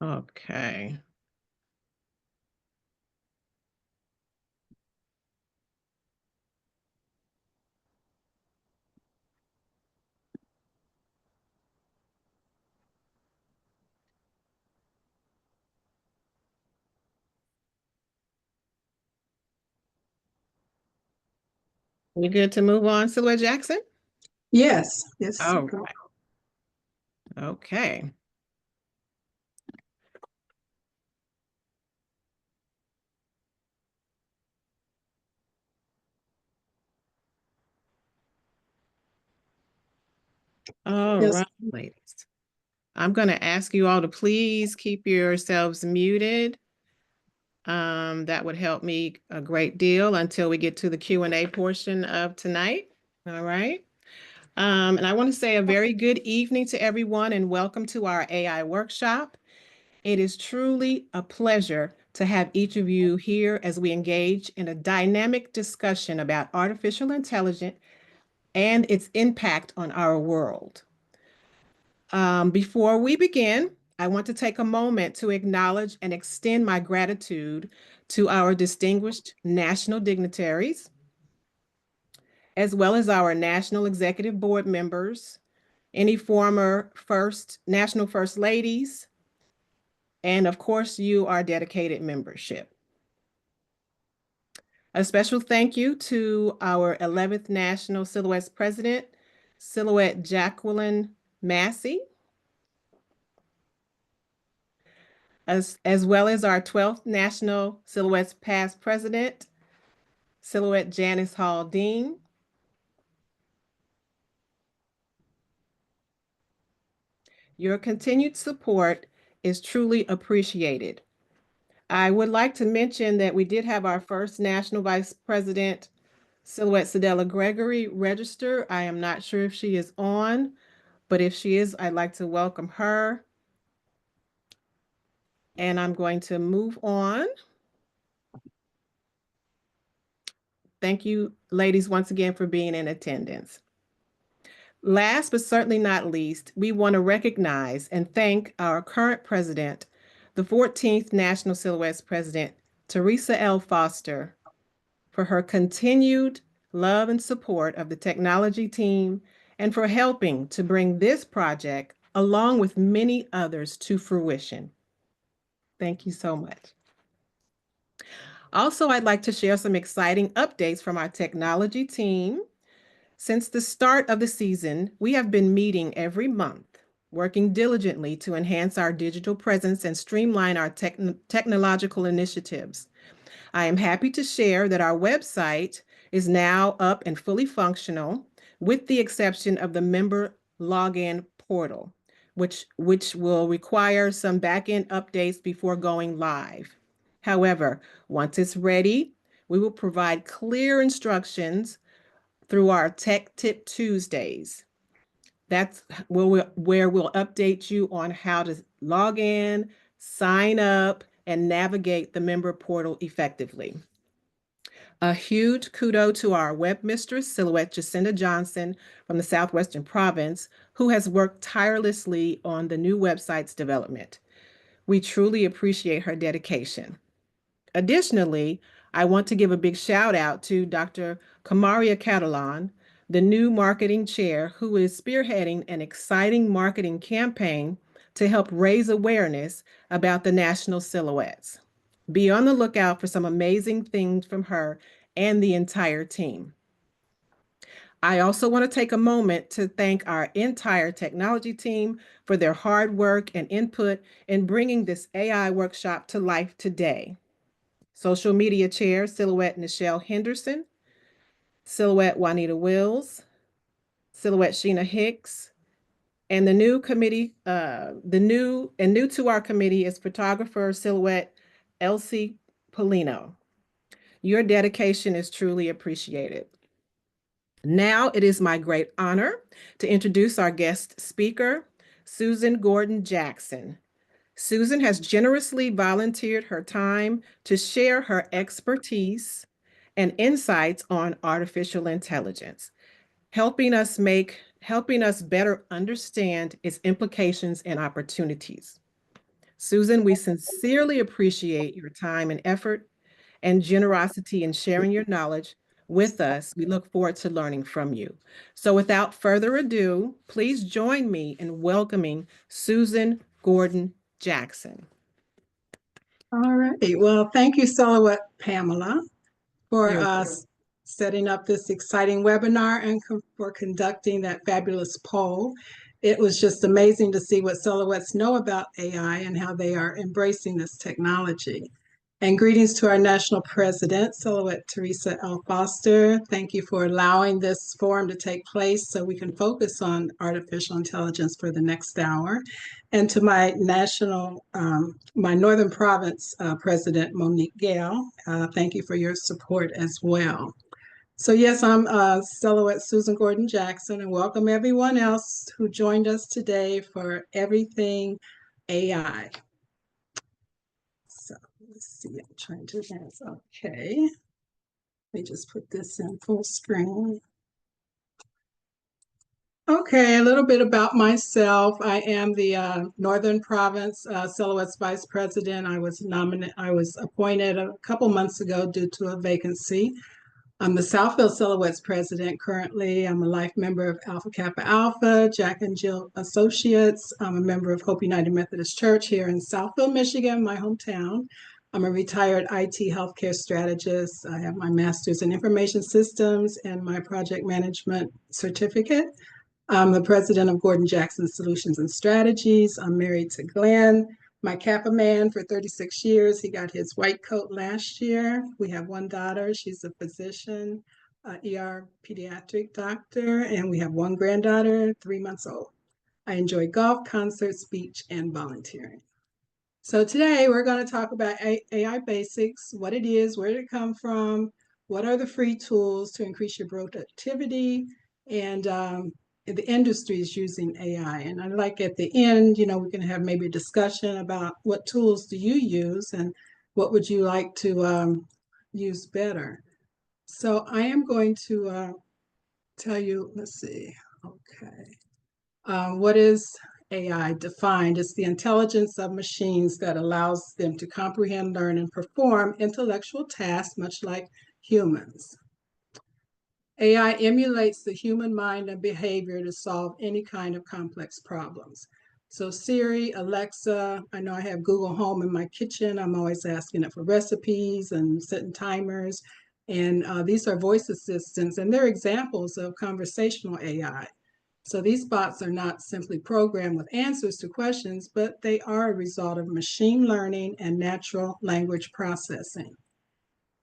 Okay. We good to move on, Silhouette Jackson? Yes, yes. All right. Okay. All Yes. right, ladies. I'm going to ask you all to please keep yourselves muted. That would help me a great deal until we get to the Q&A portion of tonight. All right. And I want to say a very good evening to everyone and welcome to our AI workshop. It is truly a pleasure to have each of you here as we engage in a dynamic discussion about artificial intelligence and its impact on our world. Before we begin, I want to take a moment to acknowledge and extend my gratitude to our distinguished national dignitaries, as well as our National Executive Board members, any former national first ladies, and of course, you, our dedicated membership. A special thank you to our 11th National Silhouettes President, Silhouette Jacqueline Massey, as well as our 12th National Silhouettes Past President, Silhouette Janice Hall Dean. Your continued support is truly appreciated. I would like to mention that we did have our first National Vice President, Silhouette Sedella Gregory, register. I am not sure if she is on, but if she is, I'd like to welcome her. And I'm going to move on. Thank you, ladies, once again for being in attendance. Last but certainly not least, we want to recognize and thank our current president, the 14th National Silhouettes President, Theresa L. Foster, for her continued love and support of the technology team and for helping to bring this project, along with many others, to fruition. Thank you so much. Also, I'd like to share some exciting updates from our technology team. Since the start of the season, we have been meeting every month, working diligently to enhance our digital presence and streamline our technological initiatives. I am happy to share that our website is now up and fully functional, with the exception of the member login portal, which will require some back-end updates before going live. However, once it's ready, we will provide clear instructions through our Tech Tip Tuesdays. That's where we'll update you on how to log in, sign up, and navigate the member portal effectively. A huge kudo to our webmistress, Silhouette Jacinda Johnson from the Southwestern Province, who has worked tirelessly on the new website's development. We truly appreciate her dedication. Additionally, I want to give a big shout out to Dr. Kamaria Catalan, the new marketing chair, who is spearheading an exciting marketing campaign to help raise awareness about the national silhouettes. Be on the lookout for some amazing things from her and the entire team. I also want to take a moment to thank our entire technology team for their hard work and input in bringing this AI workshop to life today. Social media chair, Silhouette Nichelle Henderson, Silhouette Juanita Wills, Silhouette Sheena Hicks, and the new to our committee is photographer Silhouette Elsie Polino. Your dedication is truly appreciated. Now it is my great honor to introduce our guest speaker, Susan Gordon Jackson. Susan has generously volunteered her time to share her expertise and insights on artificial intelligence, helping us better understand its implications and opportunities. Susan, we sincerely appreciate your time and effort and generosity in sharing your knowledge with us. We look forward to learning from you. So, without further ado, please join me in welcoming Susan Gordon Jackson. All right. Well, thank you, Silhouette Pamela, for You're setting up this exciting webinar and for conducting that fabulous poll. It was just amazing to see what Silhouettes know about AI and how they are embracing this technology. And greetings to our national president, Silhouette Theresa L. Foster. Thank you for allowing this forum to take place so we can focus on artificial intelligence for the next hour. And to my my Northern Province President, Monique Gale, thank you for your support as well. So yes, I'm Silhouette Susan Gordon Jackson, and welcome everyone else who joined us today for Everything AI. So let's see, I'm trying to advance. Okay, let me just put this in full screen. Okay, a little bit about myself. I am the Northern Province Silhouette's Vice President. I was appointed a couple months ago due to a vacancy. I'm the Southfield Silhouettes President currently. I'm a life member of Alpha Kappa Alpha, Jack and Jill Associates. I'm a member of Hope United Methodist Church here in Southfield, Michigan, my hometown. I'm a retired IT healthcare strategist. I have my master's in information systems and my project management certificate. I'm the president of Gordon Jackson Solutions and Strategies. I'm married to Glenn, my Kappa man for 36 years. He got his white coat last year. We have one daughter. She's a physician, ER pediatric doctor, and we have one granddaughter, 3 months old. I enjoy golf, concerts, beach, and volunteering. So today we're going to talk about AI basics, what it is, where did it come from, what are the free tools to increase your productivity, and the industry is using AI. And I'd like at the end, we can have maybe a discussion about what tools do you use and what would you like to use better. So I am going to tell you, let's see, okay. What is AI defined? It's the intelligence of machines that allows them to comprehend, learn, and perform intellectual tasks, much like humans. AI emulates the human mind and behavior to solve any kind of complex problems. So Siri, Alexa, I know I have Google Home in my kitchen. I'm always asking it for recipes and setting timers. And these are voice assistants, and they're examples of conversational AI. So these bots are not simply programmed with answers to questions, but they are a result of machine learning and natural language processing.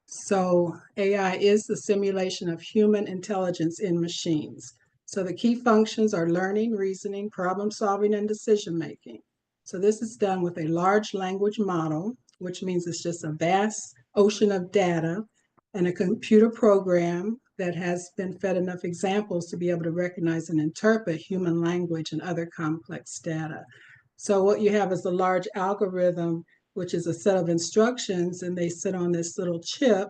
So AI is the simulation of human intelligence in machines. So the key functions are learning, reasoning, problem solving, and decision making. So this is done with a large language model, which means it's just a vast ocean of data and a computer program that has been fed enough examples to be able to recognize and interpret human language and other complex data. So what you have is a large algorithm, which is a set of instructions, and they sit on this little chip,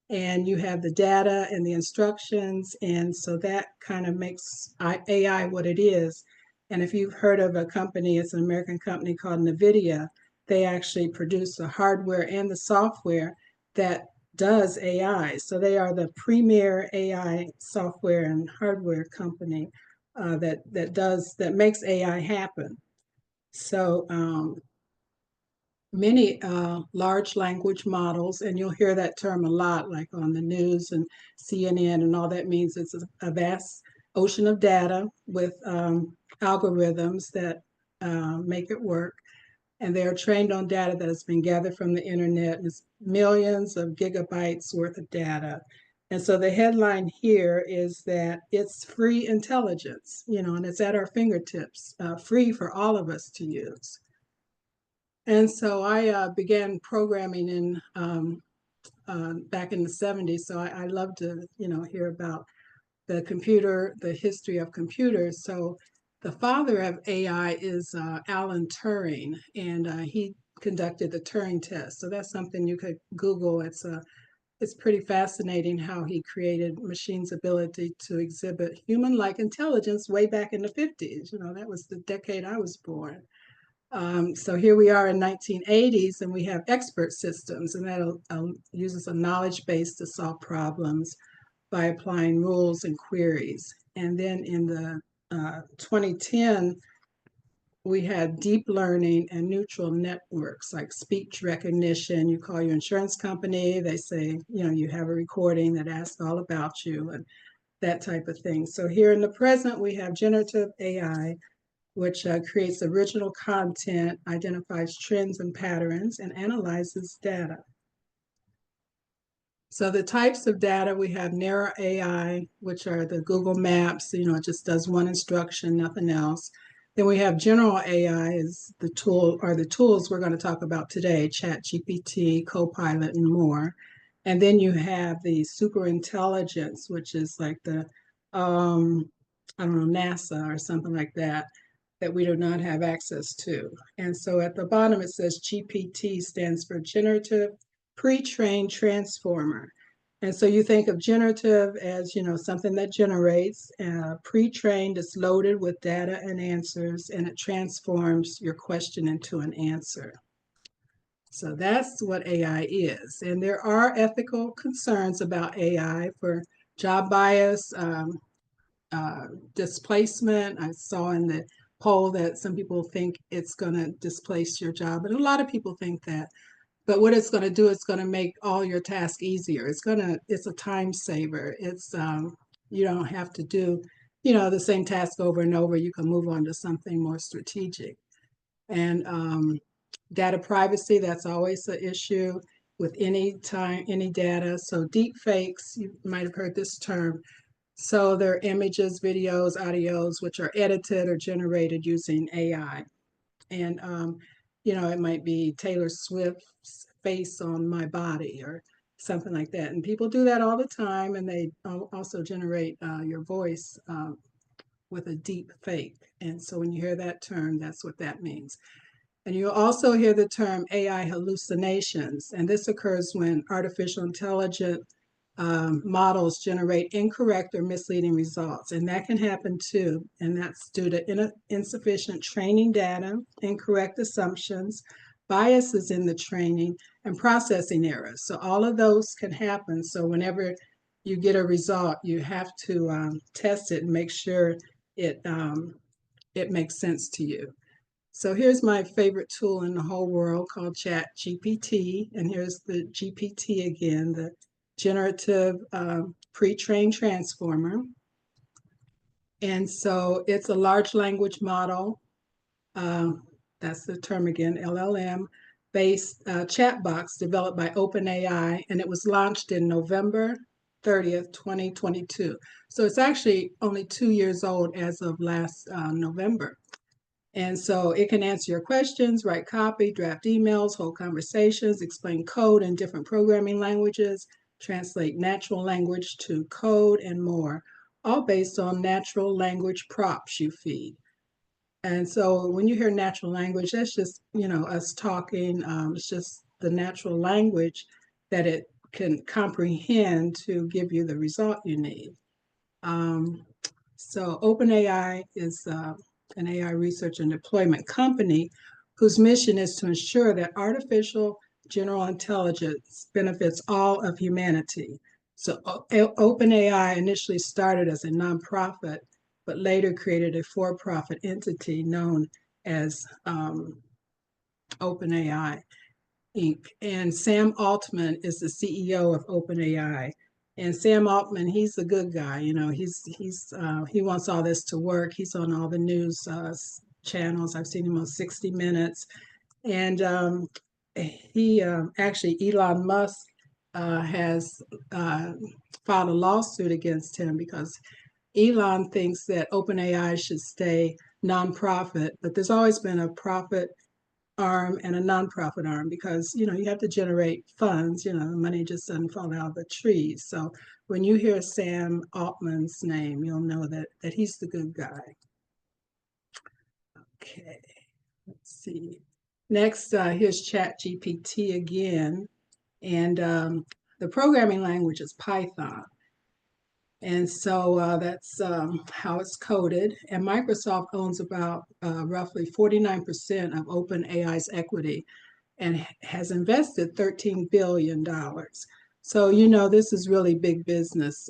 and you have the data and the instructions, and so that kind of makes AI what it is. And if you've heard of a company, it's an American company called NVIDIA, they actually produce the hardware and the software that does AI. So they are the premier AI software and hardware company that makes AI happen. So many large language models, and you'll hear that term a lot, like on the news and CNN, and all that means it's a vast ocean of data with algorithms that make it work. And they are trained on data that has been gathered from the internet. It's millions of gigabytes worth of data. And so the headline here is that it's free intelligence, and it's at our fingertips, free for all of us to use. And so I began programming in back in the 70s. So I love to, hear about the history of computers. So the father of AI is Alan Turing, and he conducted the Turing test. So that's something you could Google. It's pretty fascinating how he created machines' ability to exhibit human-like intelligence way back in the 50s. That was the decade I was born. So here we are in 1980s, and we have expert systems, and that uses a knowledge base to solve problems by applying rules and queries. And then in the 2010, we had deep learning and neutral networks like speech recognition. You call your insurance company, they say, you have a recording that asks all about you and that type of thing. So here in the present, we have generative AI, which creates original content, identifies trends and patterns, and analyzes data. So the types of data, we have narrow AI, which are the Google Maps, it just does one instruction, nothing else. Then we have general AI is the tool or the tools we're going to talk about today, Chat GPT, Copilot, and more. And then you have the super intelligence, which is like the, I don't know, NASA or something like that, that we do not have access to. And so at the bottom, it says GPT stands for Generative Pre-trained Transformer. And so you think of generative as, something that generates. Pre-trained is loaded with data and answers, and it transforms your question into an answer. So that's what AI is. And there are ethical concerns about AI for job bias, displacement. I saw in the poll that some people think it's going to displace your job, and a lot of people think that. But what it's going to do, it's going to make all your tasks easier. It's a time saver. You don't have to do, the same task over and over. You can move on to something more strategic. And data privacy, that's always an issue with any data. So deep fakes, you might have heard this term. So they're images, videos, audios, which are edited or generated using AI. And, it might be Taylor Swift's face on my body or something like that. And people do that all the time. And they also generate your voice with a deep fake. And so when you hear that term, that's what that means. And you'll also hear the term AI hallucinations. And this occurs when artificial intelligence models generate incorrect or misleading results. And that can happen too. And that's due to insufficient training data, incorrect assumptions, biases in the training, and processing errors. So all of those can happen. So whenever you get a result, you have to test it and make sure it, it makes sense to you. So here's my favorite tool in the whole world called Chat GPT. And here's the GPT again, the generative pre-trained transformer. And so it's a large language model. That's the term again, LLM based chat box developed by OpenAI. And it was launched in November 30th, 2022. So it's actually only 2 years old as of last November. And so it can answer your questions, write copy, draft emails, hold conversations, explain code in different programming languages, translate natural language to code, and more, all based on natural language prompts you feed. And so when you hear natural language, that's just, us talking. It's just the natural language that it can comprehend to give you the result you need. So OpenAI is an AI research and deployment company whose mission is to ensure that artificial general intelligence benefits all of humanity. So OpenAI initially started as a nonprofit, but later created a for-profit entity known as OpenAI Inc. And Sam Altman is the CEO of OpenAI. And Sam Altman, he's the good guy. He wants all this to work. He's on all the news channels. I've seen him on 60 Minutes. And he actually, Elon Musk has filed a lawsuit against him because Elon thinks that OpenAI should stay nonprofit, but there's always been a profit arm and a nonprofit arm because you have to generate funds. The money just doesn't fall out of the trees. So when you hear Sam Altman's name, you'll know that he's the good guy. Okay, let's see. Next, here's Chat GPT again, and the programming language is Python. And so that's how it's coded. And Microsoft owns about roughly 49% of OpenAI's equity and has invested $13 billion. So, this is really big business.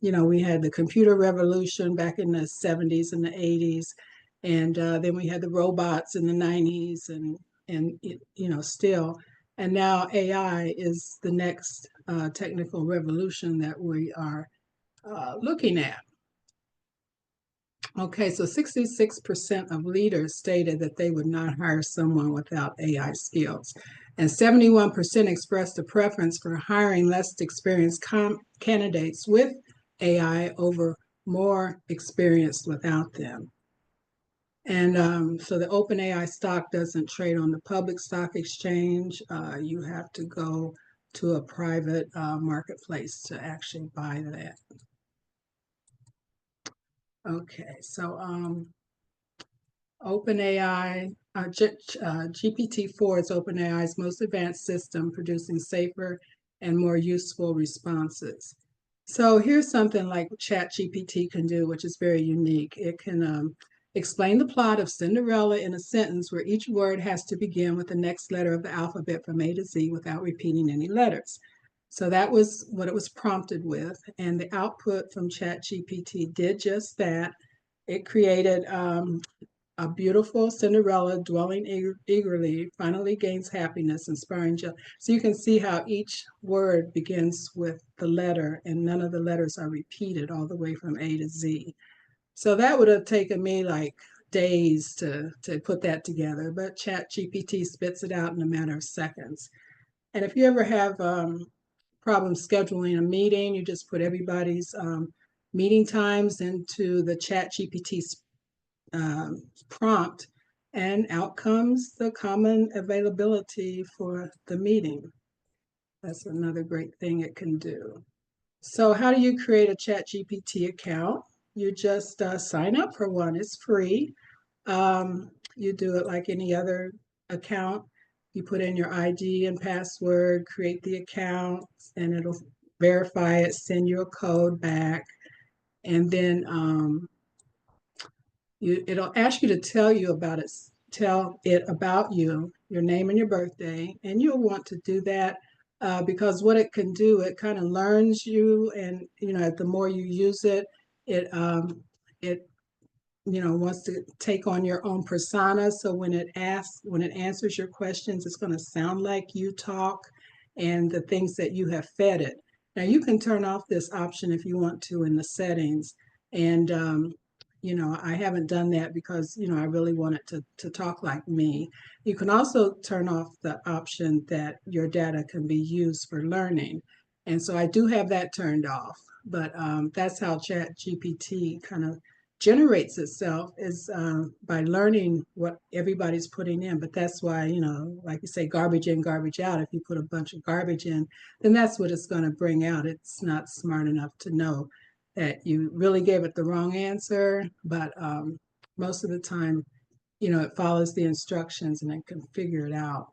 We had the computer revolution back in the 70s and the 80s, and then we had the robots in the 90s, and still. And now AI is the next technical revolution that we are looking at. Okay, so 66% of leaders stated that they would not hire someone without AI skills. And 71% expressed a preference for hiring less experienced candidates with AI over more experienced without them. And so the OpenAI stock doesn't trade on the public stock exchange. You have to go to a private marketplace to actually buy that. Okay, so OpenAI, GPT-4 is OpenAI's most advanced system, producing safer and more useful responses. So here's something like ChatGPT can do, which is very unique. It can explain the plot of Cinderella in a sentence where each word has to begin with the next letter of the alphabet from A to Z without repeating any letters. So that was what it was prompted with. And the output from ChatGPT did just that. It created a beautiful Cinderella dwelling eagerly finally gains happiness, inspiring joy. So you can see how each word begins with the letter and none of the letters are repeated all the way from A to Z. So that would have taken me like days to put that together, but ChatGPT spits it out in a matter of seconds. And if you ever have problems scheduling a meeting, you just put everybody's meeting times into the ChatGPT prompt, and out comes the common availability for the meeting. That's another great thing it can do. So how do you create a ChatGPT account? You just sign up for one. It's free. You do it like any other account. You put in your ID and password, create the account, and it'll verify it, send you a code back, and then it'll ask you to tell it about you, your name and your birthday, and you'll want to do that because what it can do, it kind of learns you, and the more you use it, it wants to take on your own persona. So when it answers your questions, it's going to sound like you talk and the things that you have fed it. Now you can turn off this option if you want to in the settings. And I haven't done that because I really want it to talk like me. You can also turn off the option that your data can be used for learning. And so I do have that turned off. But that's how Chat GPT kind of generates itself, is by learning what everybody's putting in. But that's why, like you say, garbage in, garbage out. If you put a bunch of garbage in, then that's what it's going to bring out. It's not smart enough to know that you really gave it the wrong answer, but most of the time, it follows the instructions and it can figure it out.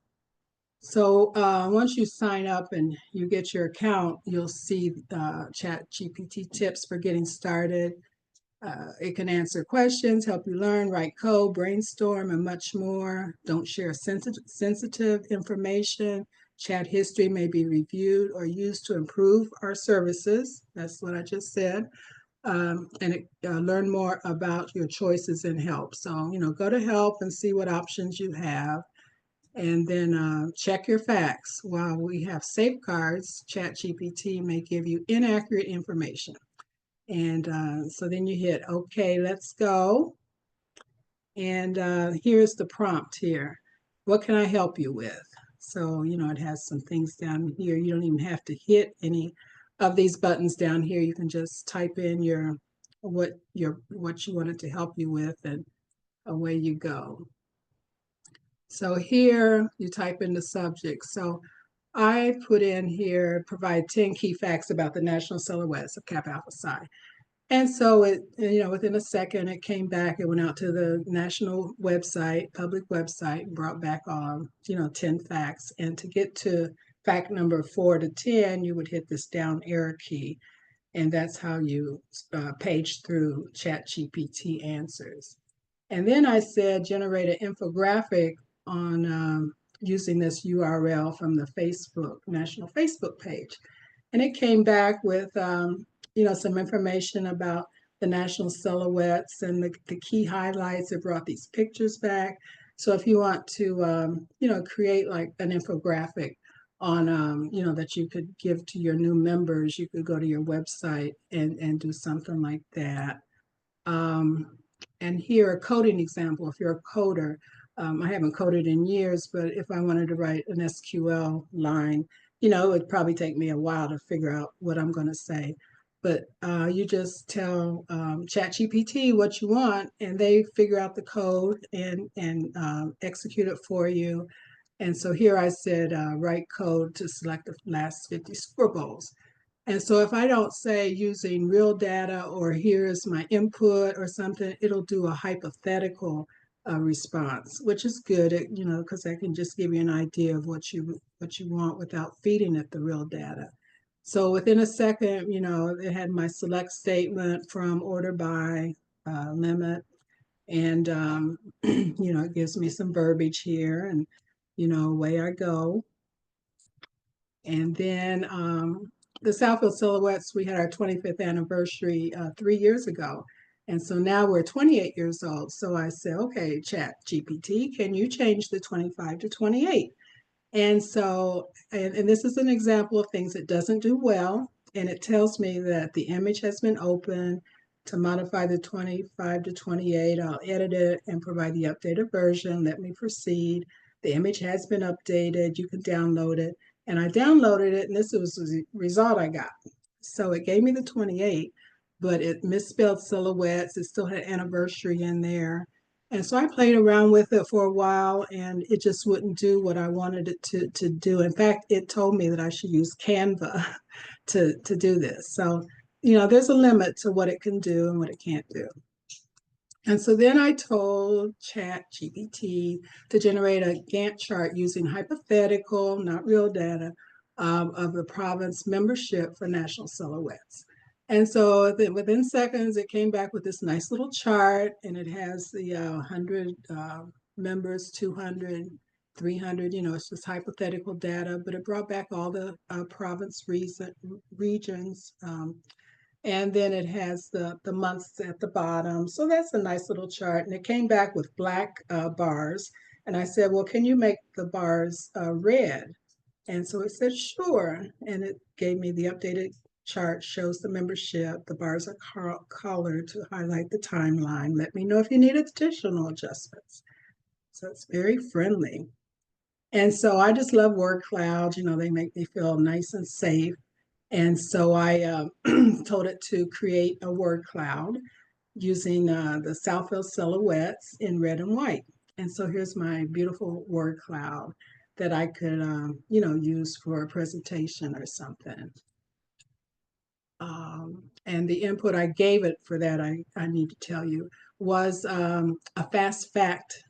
So once you sign up and you get your account, you'll see Chat GPT tips for getting started. It can answer questions, help you learn, write code, brainstorm, and much more. Don't share sensitive information. Chat history may be reviewed or used to improve our services. That's what I just said. And learn more about your choices and help. So, go to help and see what options you have. And then check your facts. While we have safeguards, ChatGPT may give you inaccurate information. And so then you hit, okay, let's go. And here's the prompt here. What can I help you with? So, it has some things down here. You don't even have to hit any of these buttons down here. You can just type in what you wanted to help you with, and away you go. So here you type in the subject. So I put in here, provide 10 key facts about the national silhouettes of Kappa Alpha Psi. And so it, within a second, it came back. It went out to the national website, public website, and brought back 10 facts. And to get to fact number 4 to 10, you would hit this down arrow key. And that's how you page through ChatGPT answers. And then I said, generate an infographic on using this URL from the Facebook, National Facebook page. And it came back with, some information about the national silhouettes and the key highlights. It brought these pictures back. So if you want to, create like an infographic on, that you could give to your new members, you could go to your website and do something like that. Um, and here, a coding example, if you're a coder, I haven't coded in years, but if I wanted to write an SQL line, it would probably take me a while to figure out what I'm going to say. But you just tell ChatGPT what you want, and they figure out the code and execute it for you. And so here I said, write code to select the last 50 Super Bowls. And so if I don't say using real data or here's my input or something, it'll do a hypothetical response, which is good, because I can just give you an idea of what you want without feeding it the real data. So within a second, it had my select statement from order by limit, and it gives me some verbiage here, and away I go. And then the Southfield Silhouettes, we had our 25th anniversary 3 years ago. And so now we're 28 years old. So I said, okay, Chat GPT, can you change the 25 to 28? And so, and this is an example of things it doesn't do well. And it tells me that the image has been opened to modify the 25 to 28. I'll edit it and provide the updated version. Let me proceed. The image has been updated. You can download it. And I downloaded it, and this was the result I got. So it gave me the 28, but it misspelled silhouettes. It still had anniversary in there. And so I played around with it for a while, and it just wouldn't do what I wanted it to do. In fact, it told me that I should use Canva to do this. So, there's a limit to what it can do and what it can't do. And so then I told ChatGPT to generate a Gantt chart using hypothetical, not real data, of the province membership for national silhouettes. And so within seconds, it came back with this nice little chart, and it has the 100 members, 200, 300, it's just hypothetical data, but it brought back all the province regions. And then it has the months at the bottom. So that's a nice little chart. And it came back with black bars. And I said, well, can you make the bars red? And so it said, sure. And it gave me the updated chart, shows the membership. The bars are colored to highlight the timeline. Let me know if you need additional adjustments. So it's very friendly. And so I just love word clouds. They make me feel nice and safe. And so I told it to create a word cloud using the Southfield silhouettes in red and white. And so here's my beautiful word cloud that I could, use for a presentation or something. And the input I gave it for that, I need to tell you, was a fast fact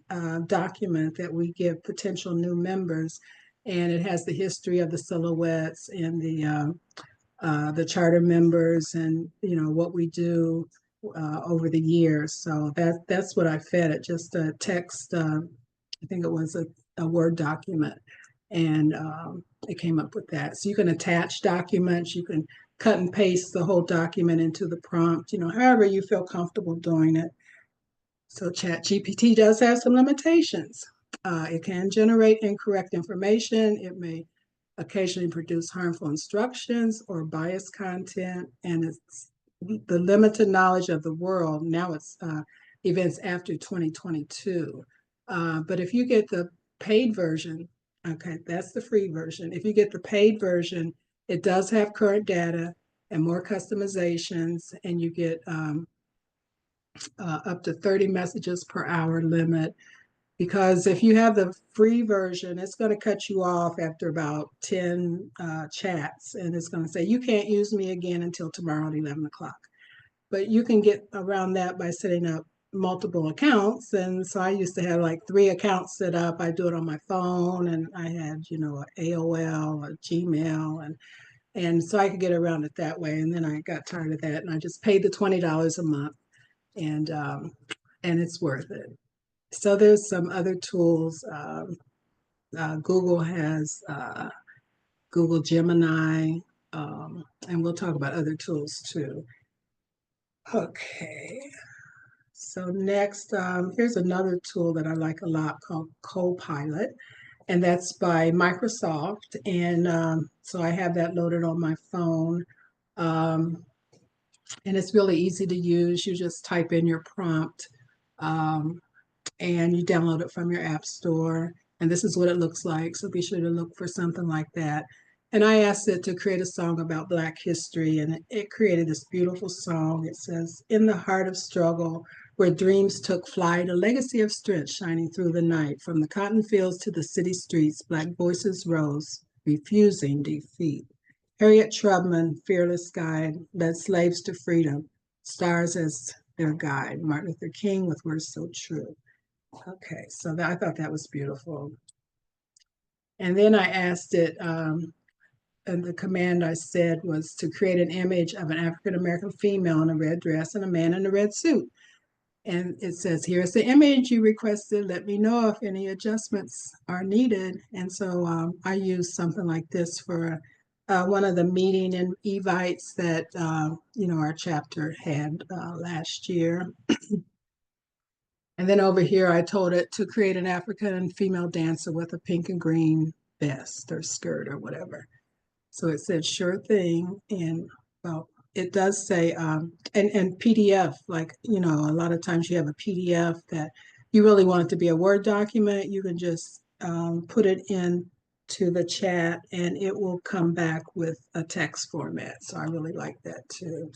document that we give potential new members. And it has the history of the silhouettes and the charter members and, what we do over the years. So that's what I fed it, just a text, I think it was a Word document. And it came up with that. So you can attach documents, you can cut and paste the whole document into the prompt, however you feel comfortable doing it. So ChatGPT does have some limitations. It can generate incorrect information. It may occasionally produce harmful instructions or biased content, and it's the limited knowledge of the world. Now it's events after 2022. But if you get the paid version, okay, that's the free version. If you get the paid version, it does have current data and more customizations, and you get up to 30 messages per hour limit. Because if you have the free version, it's going to cut you off after about 10 chats, and it's going to say, you can't use me again until tomorrow at 11 o'clock. But you can get around that by setting up multiple accounts. And so I used to have like 3 accounts set up. I do it on my phone, and I had, AOL, a Gmail, And so I could get around it that way. And then I got tired of that, and I just paid the $20 a month, and it's worth it. So there's some other tools. Google has Google Gemini, and we'll talk about other tools too. Okay, so next, here's another tool that I like a lot called Copilot, and that's by Microsoft. And so I have that loaded on my phone. Um, and it's really easy to use. You just type in your prompt, um, and you download it from your app store. And this is what it looks like. So be sure to look for something like that. And I asked it to create a song about Black history, and it created this beautiful song. It says, "In the heart of struggle, where dreams took flight, a legacy of strength shining through the night. From the cotton fields to the city streets, Black voices rose, refusing defeat. Harriet Tubman, fearless guide, led slaves to freedom, stars as their guide. Martin Luther King with words so true." Okay, so I thought that was beautiful. And then I asked it, and the command I said was to create an image of an African American female in a red dress and a man in a red suit. And it says, "Here's the image you requested. Let me know if any adjustments are needed." And so I used something like this for one of the meeting and evites that our chapter had last year. And then over here, I told it to create an African female dancer with a pink and green vest or skirt or whatever. So it said, "Sure thing." And well, it does say, and PDF, like, a lot of times you have a PDF that you really want it to be a Word document. You can just put it in to the chat and it will come back with a text format. So I really like that too.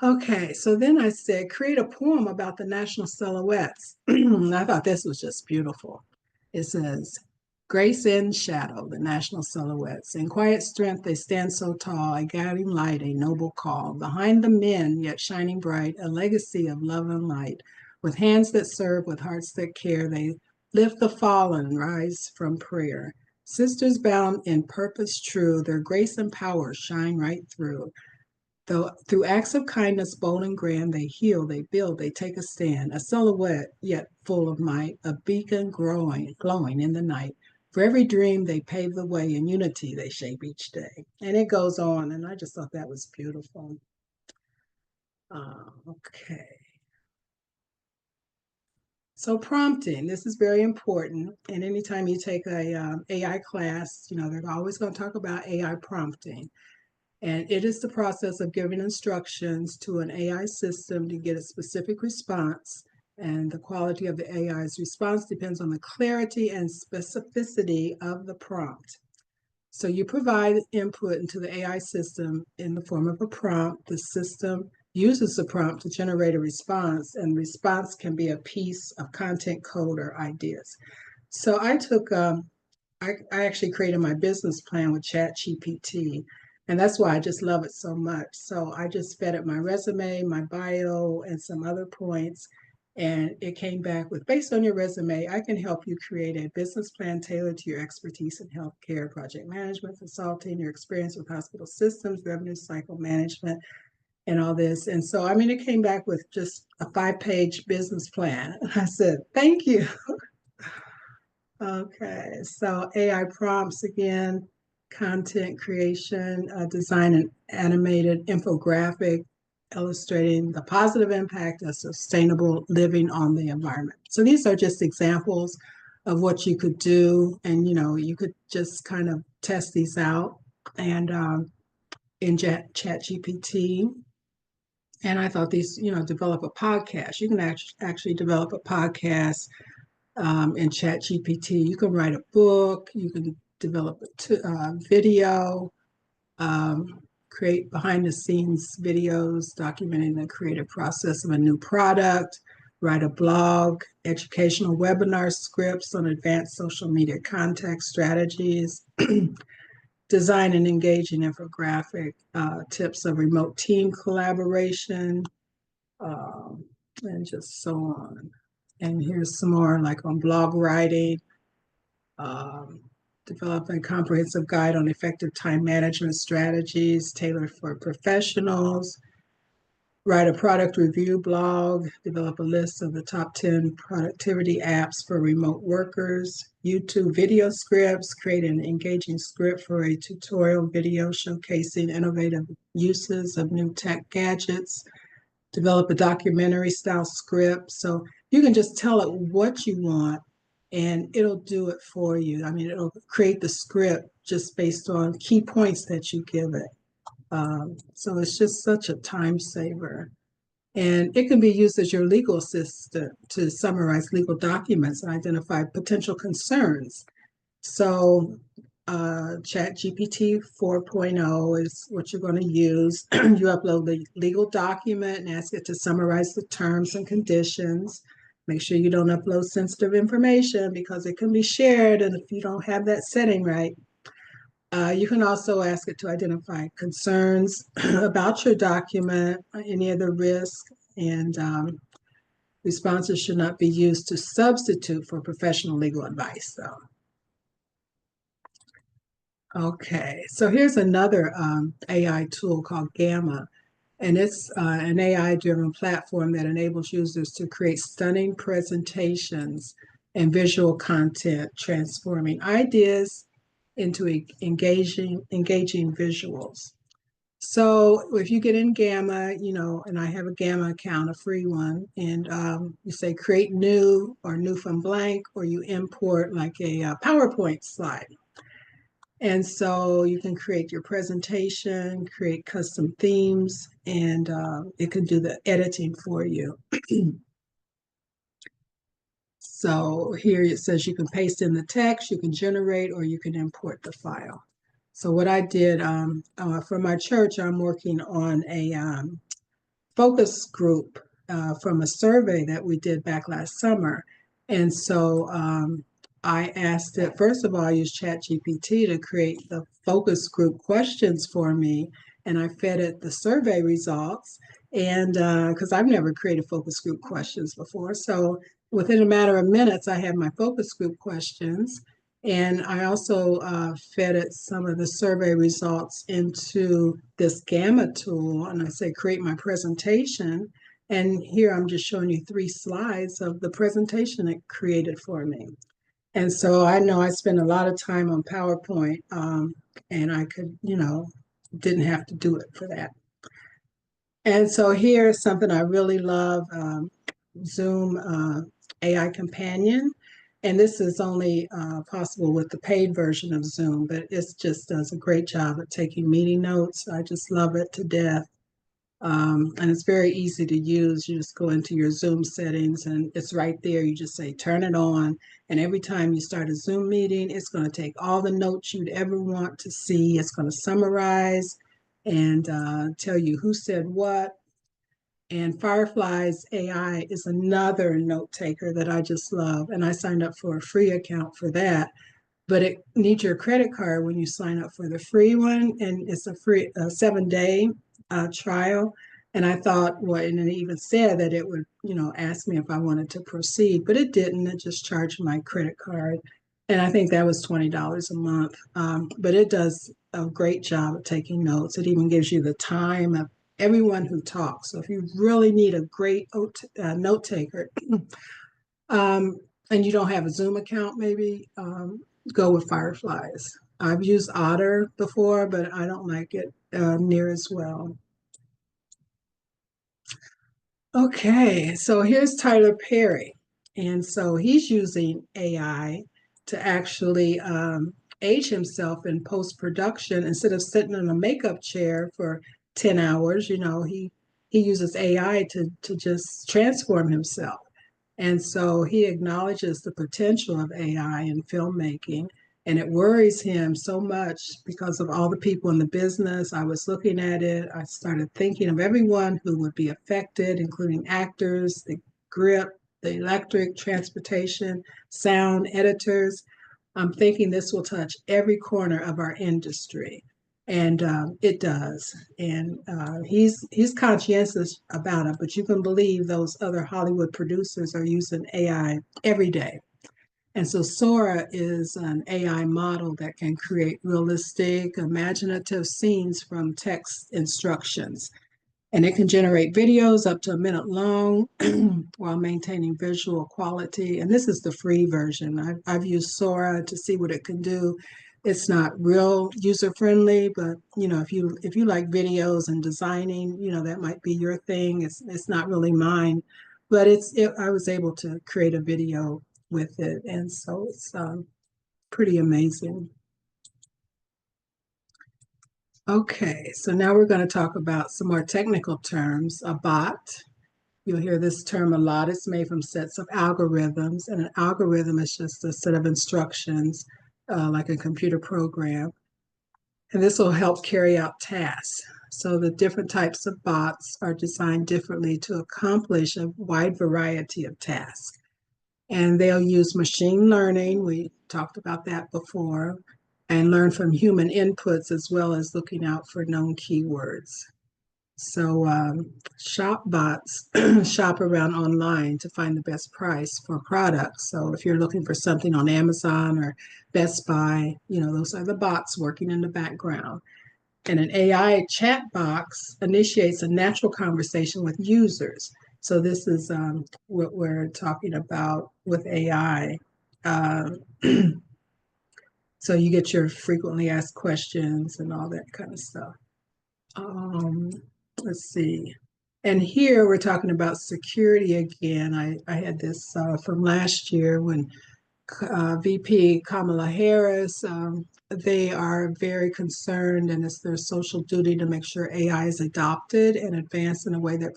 Okay, so then I said, create a poem about the national silhouettes. I thought this was just beautiful. It says, "Grace in shadow, the national silhouettes. In quiet strength, they stand so tall, a guiding light, a noble call. Behind the men, yet shining bright, a legacy of love and light. With hands that serve, with hearts that care, they lift the fallen, rise from prayer. Sisters bound in purpose true, their grace and power shine right through. Though through acts of kindness bold and grand, they heal, they build, they take a stand, a silhouette yet full of might, a beacon glowing in the night. For every dream they pave the way, in unity they shape each day." And it goes on, and I just thought that was beautiful. Okay. So prompting, this is very important. And anytime you take a AI class, they're always going to talk about AI prompting. And it is the process of giving instructions to an AI system to get a specific response. And the quality of the AI's response depends on the clarity and specificity of the prompt. So you provide input into the AI system in the form of a prompt. The system uses the prompt to generate a response, and the response can be a piece of content, code, or ideas. So I actually created my business plan with ChatGPT, and that's why I just love it so much. So I just fed it my resume, my bio, and some other points, and it came back with, "Based on your resume, I can help you create a business plan tailored to your expertise in healthcare, project management, consulting, your experience with hospital systems, revenue cycle management, and all this." And so, I mean, it came back with just a 5-page business plan. I said, "Thank you." Okay, so AI prompts again, content creation, design an animated infographic illustrating the positive impact of sustainable living on the environment. So these are just examples of what you could do, and you could just kind of test these out and in ChatGPT. And I thought these, develop a podcast. You can actually develop a podcast in ChatGPT. You can write a book, you can develop a video, create behind the scenes videos documenting the creative process of a new product, write a blog, educational webinar scripts on advanced social media contact strategies, design an engaging infographic, tips of remote team collaboration, um, and just so on. And here's some more like on blog writing, um, develop a comprehensive guide on effective time management strategies tailored for professionals, write a product review blog, develop a list of the top 10 productivity apps for remote workers, YouTube video scripts, create an engaging script for a tutorial video showcasing innovative uses of new tech gadgets, develop a documentary style script. So you can just tell it what you want and it'll do it for you. I mean, it'll create the script just based on key points that you give it. So it's just such a time saver. And it can be used as your legal assistant to summarize legal documents and identify potential concerns. So ChatGPT 4.0 is what you're going to use. You upload the legal document and ask it to summarize the terms and conditions. Make sure you don't upload sensitive information because it can be shared, and if you don't have that setting right, you can also ask it to identify concerns about your document, any other risk, and responses should not be used to substitute for professional legal advice, though. Okay, so here's another AI tool called Gamma, and it's an AI-driven platform that enables users to create stunning presentations and visual content, transforming ideas into engaging visuals. So if you get in Gamma, and I have a Gamma account, a free one, and you say create new or new from blank, or you import like a PowerPoint slide. And so you can create your presentation, create custom themes, and it can do the editing for you. So here it says you can paste in the text, you can generate, or you can import the file. So what I did for my church, I'm working on a focus group from a survey that we did back last summer. And so I asked it, first of all, I used ChatGPT to create the focus group questions for me. And I fed it the survey results. And because I've never created focus group questions before. So within a matter of minutes, I had my focus group questions. And I also fed it some of the survey results into this Gamma tool. And I say, create my presentation. And here I'm just showing you 3 slides of the presentation it created for me. And so I know I spend a lot of time on PowerPoint, and I could, didn't have to do it for that. And so here's something I really love, Zoom AI Companion. And this is only possible with the paid version of Zoom, but it just does a great job at taking meeting notes. I just love it to death. And it's very easy to use. You just go into your Zoom settings and it's right there. You just say, turn it on. And every time you start a Zoom meeting, it's going to take all the notes you'd ever want to see. It's going to summarize and tell you who said what. And Firefly's AI is another note taker that I just love. And I signed up for a free account for that. But it needs your credit card when you sign up for the free one. And it's a free 7-day trial. And I thought, well, and it even said that it would, ask me if I wanted to proceed, but it didn't. It just charged my credit card. And I think that was $20 a month. But it does a great job of taking notes. It even gives you the time of everyone who talks. So if you really need a great note taker, and you don't have a Zoom account, maybe go with Fireflies. I've used Otter before, but I don't like it near as well. Okay, so here's Tyler Perry. And so he's using AI to actually age himself in post-production. Instead of sitting in a makeup chair for 10 hours, he uses AI to just transform himself. And so he acknowledges the potential of AI in filmmaking. And it worries him so much because of all the people in the business. I was looking at it. I started thinking of everyone who would be affected, including actors, the grip, the electric, transportation, sound, editors. I'm thinking this will touch every corner of our industry. And it does. And he's conscientious about it, but you can believe those other Hollywood producers are using AI every day. And so Sora is an AI model that can create realistic, imaginative scenes from text instructions. And it can generate videos up to a minute long while maintaining visual quality. And this is the free version. I've used Sora to see what it can do. It's not real user friendly, but if you like videos and designing, that might be your thing. It's not really mine, but I was able to create a video with it, and so it's pretty amazing. Okay, so now we're going to talk about some more technical terms. A bot. You'll hear this term a lot. It's made from sets of algorithms, and an algorithm is just a set of instructions, like a computer program. And this will help carry out tasks. So the different types of bots are designed differently to accomplish a wide variety of tasks. And they'll use machine learning. We talked about that before, and learn from human inputs as well as looking out for known keywords. So shop bots shop around online to find the best price for products. So if you're looking for something on Amazon or Best Buy, those are the bots working in the background. And an AI chat box initiates a natural conversation with users. So this is what we're talking about with AI. Uh, so you get your frequently asked questions and all that kind of stuff. Um, let's see. And here we're talking about security again. I had this from last year when VP Kamala Harris, they are very concerned, and it's their social duty to make sure AI is adopted and advanced in a way that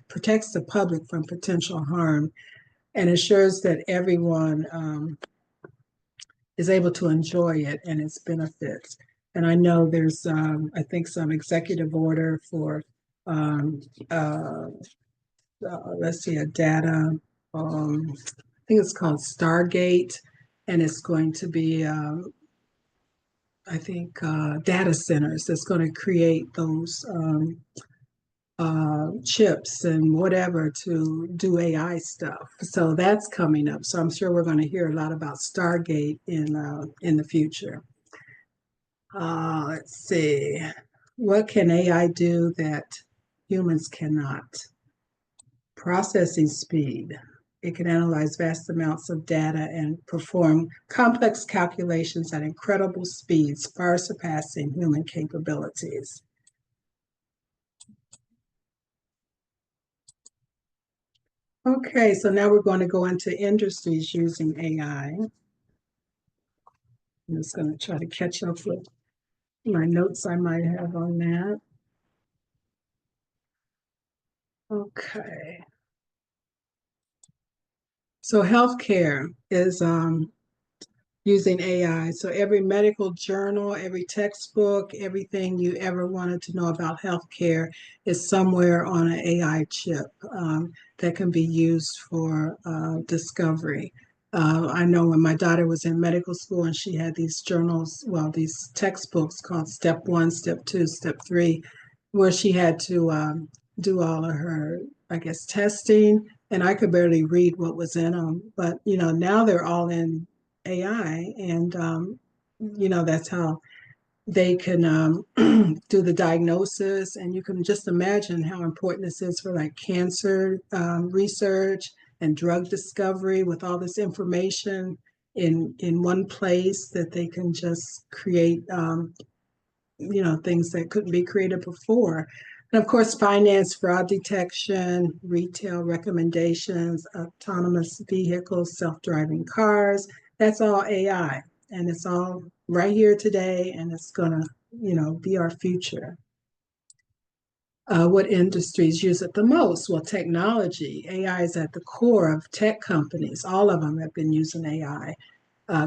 protects the public from potential harm and ensures that everyone is able to enjoy it and its benefits. And I know there's, I think, some executive order for, um, uh, let's see, a data, I think it's called Stargate, and it's going to be, I think, data centers that's going to create those chips and whatever to do AI stuff. So that's coming up. So I'm sure we're going to hear a lot about Stargate in the future. Let's see. What can AI do that humans cannot? Processing speed. It can analyze vast amounts of data and perform complex calculations at incredible speeds, far surpassing human capabilities. Okay, so now we're going to go into industries using AI. I'm just going to try to catch up with my notes I might have on that. Okay. So healthcare is using AI. So every medical journal, every textbook, everything you ever wanted to know about healthcare is somewhere on an AI chip that can be used for discovery. I know when my daughter was in medical school and she had these journals, well, these textbooks called Step 1, Step 2, Step 3, where she had to do all of her, I guess, testing. And I could barely read what was in them. But, now they're all in AI, and that's how they can do the diagnosis. And you can just imagine how important this is for like cancer research and drug discovery with all this information in one place that they can just create things that couldn't be created before. And of course, finance, fraud detection, retail recommendations, autonomous vehicles, self-driving cars, that's all AI. And it's all right here today, and it's gonna, be our future. What industries use it the most? Well, technology. AI is at the core of tech companies. All of them have been using AI.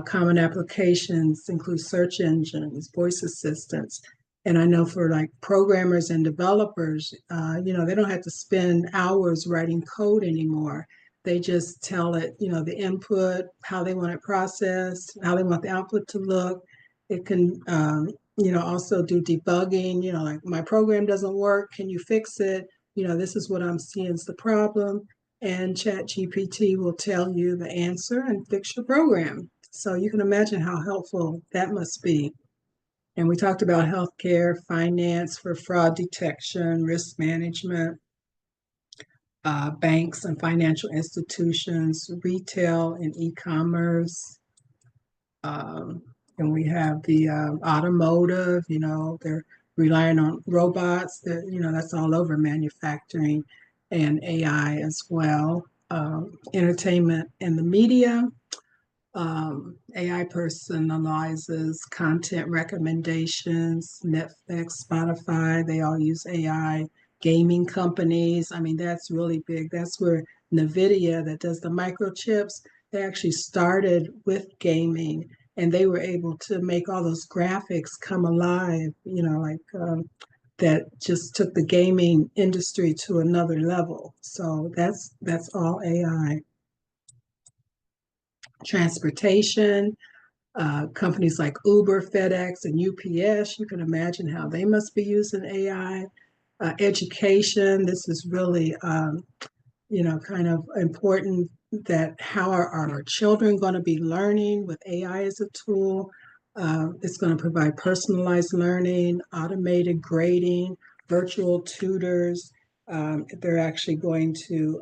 Common applications include search engines, voice assistants. And I know for like programmers and developers, they don't have to spend hours writing code anymore. They just tell it, the input, how they want it processed, how they want the output to look. It can, also do debugging, like my program doesn't work. Can you fix it? This is what I'm seeing is the problem. and ChatGPT will tell you the answer and fix your program. So you can imagine how helpful that must be. And we talked about healthcare, finance for fraud detection, risk management, banks and financial institutions, retail and e-commerce. Um, and we have the automotive, they're relying on robots that, that's all over manufacturing and AI as well. Entertainment and the media, AI personalizes content recommendations, Netflix, Spotify, they all use AI. Gaming companies, I mean, that's really big. That's where NVIDIA, that does the microchips, they actually started with gaming and they were able to make all those graphics come alive, that just took the gaming industry to another level. So that's all AI. Transportation, companies like Uber, FedEx, and UPS, you can imagine how they must be using AI. Education, this is really, kind of important that how are our children going to be learning with AI as a tool? It's going to provide personalized learning, automated grading, virtual tutors. They're actually going to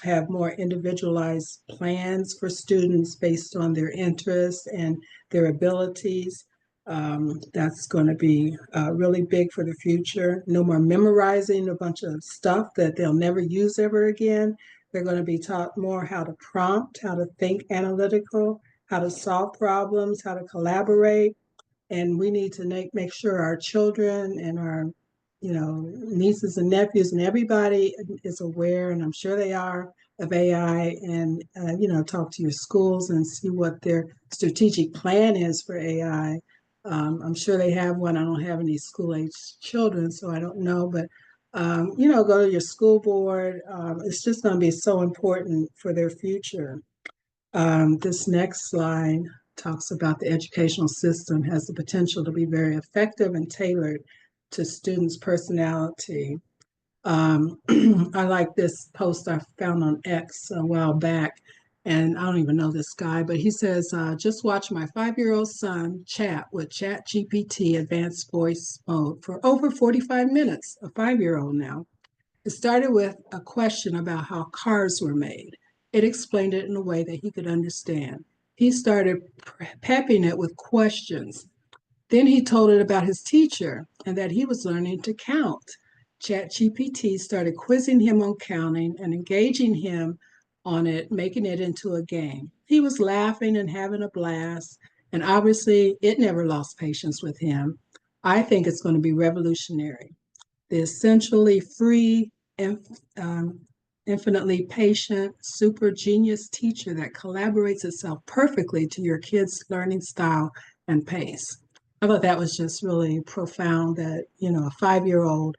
have more individualized plans for students based on their interests and their abilities. That's going to be really big for the future. No more memorizing a bunch of stuff that they'll never use ever again. They're going to be taught more how to prompt, how to think analytical, how to solve problems, how to collaborate. And we need to make sure our children and our, nieces and nephews and everybody is aware, and I'm sure they are, of AI. And talk to your schools and see what their strategic plan is for AI. I'm sure they have one. I don't have any school age children, so I don't know, but go to your school board. It's just going to be so important for their future. This next slide talks about the educational system has the potential to be very effective and tailored to students' personality. I like this post I found on X a while back, and I don't even know this guy, but he says, just watch my 5-year-old son chat with Chat GPT advanced voice mode for over 45 minutes, a 5-year-old now. It started with a question about how cars were made. It explained it in a way that he could understand. He started pepping it with questions. Then he told it about his teacher and that he was learning to count. ChatGPT started quizzing him on counting and engaging him on it, making it into a game. He was laughing and having a blast, and obviously it never lost patience with him. I think it's going to be revolutionary. The essentially free, um, infinitely patient, super genius teacher that collaborates itself perfectly to your kid's learning style and pace. I thought that was just really profound that, a 5-year-old